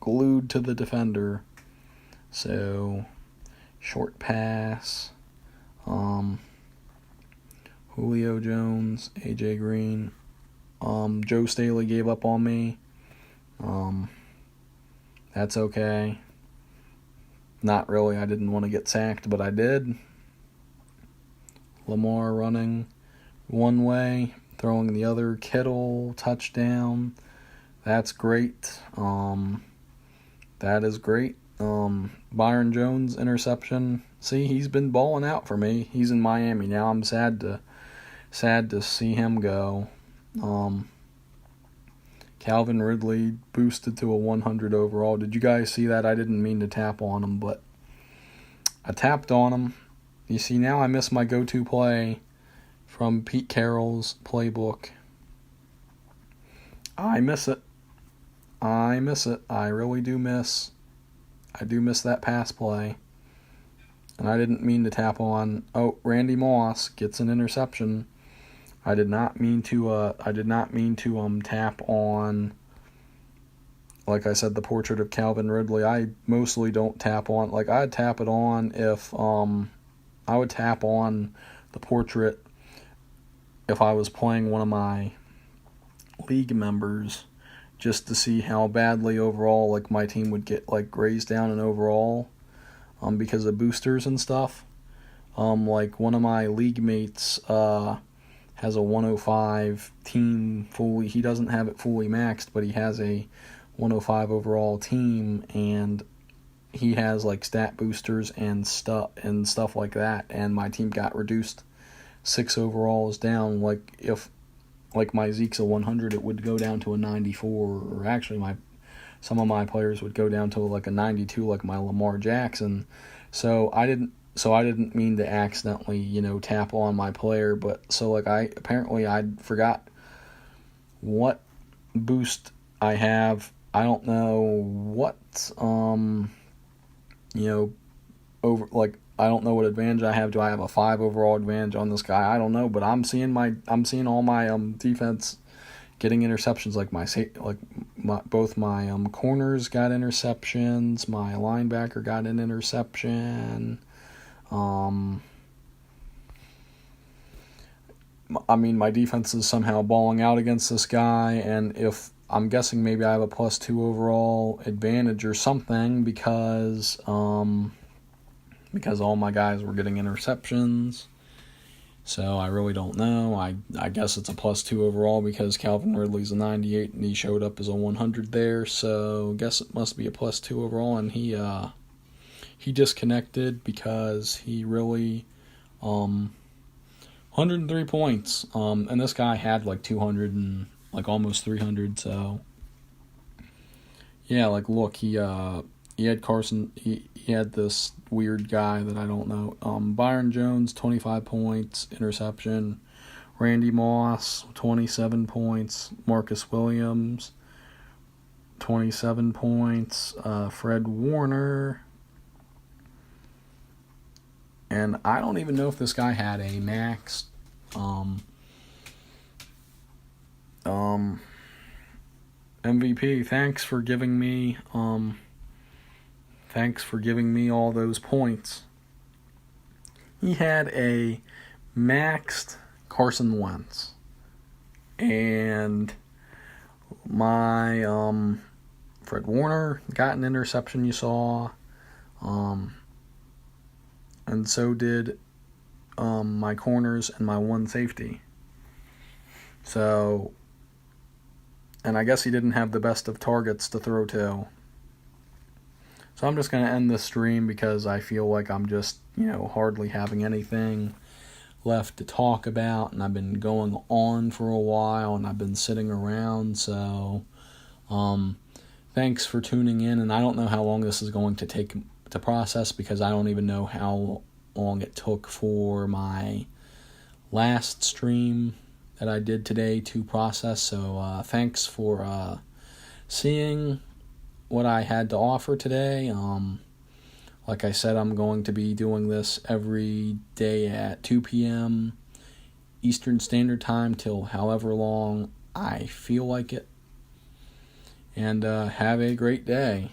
[SPEAKER 1] glued to the defender. So, short pass. Julio Jones, AJ Green. Joe Staley gave up on me. That's okay. Not really. I didn't want to get sacked, but I did. Lamar running one way, throwing the other. Kittle, touchdown. That's great. That is great. Byron Jones, interception. See, he's been balling out for me. He's in Miami now. I'm sad to see him go. Calvin Ridley boosted to a 100 overall. Did you guys see that? I didn't mean to tap on him, but I tapped on him. You see, now I miss my go-to play from Pete Carroll's playbook. I miss it. I really do miss. I do miss that pass play. And I didn't mean to tap on. Oh, Randy Moss gets an interception. I did not mean to tap on, like I said, the portrait of Calvin Ridley. I mostly don't tap on. Like, I'd tap it on if I would tap on the portrait if I was playing one of my league members, just to see how badly overall like my team would get like grazed down in overall because of boosters and stuff. Like one of my league mates has a 105 team fully. He doesn't have it fully maxed, but he has a 105 overall team, and he has like stat boosters and stuff like that, and my team got reduced 6 overalls down. Like if like my Zeke's a 100, it would go down to a 94, or actually some of my players would go down to like a 92, like my Lamar Jackson. So I didn't mean to accidentally, tap on my player, but so like I forgot what boost I have. I don't know what over like I don't know what advantage I have. Do I have a 5 overall advantage on this guy? I don't know, but I'm seeing all my defense getting interceptions. Both my corners got interceptions. My linebacker got an interception. My defense is somehow balling out against this guy, and if I'm guessing maybe I have a +2 overall advantage or something because all my guys were getting interceptions. So I really don't know. I guess it's a +2 overall because Calvin Ridley's a 98 and he showed up as a 100 there. So I guess it must be a +2 overall, and he disconnected because he really 103 points. And this guy had like 200 and like almost 300. So yeah, like look, he had Carson. He had this weird guy that I don't know. Byron Jones, 25 points, interception. Randy Moss, 27 points. Marcus Williams, 27 points. Fred Warner. And I don't even know if this guy had a max. MVP, thanks for giving me all those points. He had a maxed Carson Wentz. And my Fred Warner got an interception, you saw. And so did my corners and my one safety. So, and I guess he didn't have the best of targets to throw to. So I'm just going to end this stream because I feel like I'm just, hardly having anything left to talk about. And I've been going on for a while and I've been sitting around. So thanks for tuning in. And I don't know how long this is going to take to process because I don't even know how long it took for my last stream that I did today to process. So thanks for seeing what I had to offer today. Like I said, I'm going to be doing this every day at 2 p.m. Eastern Standard Time till however long I feel like it. And have a great day.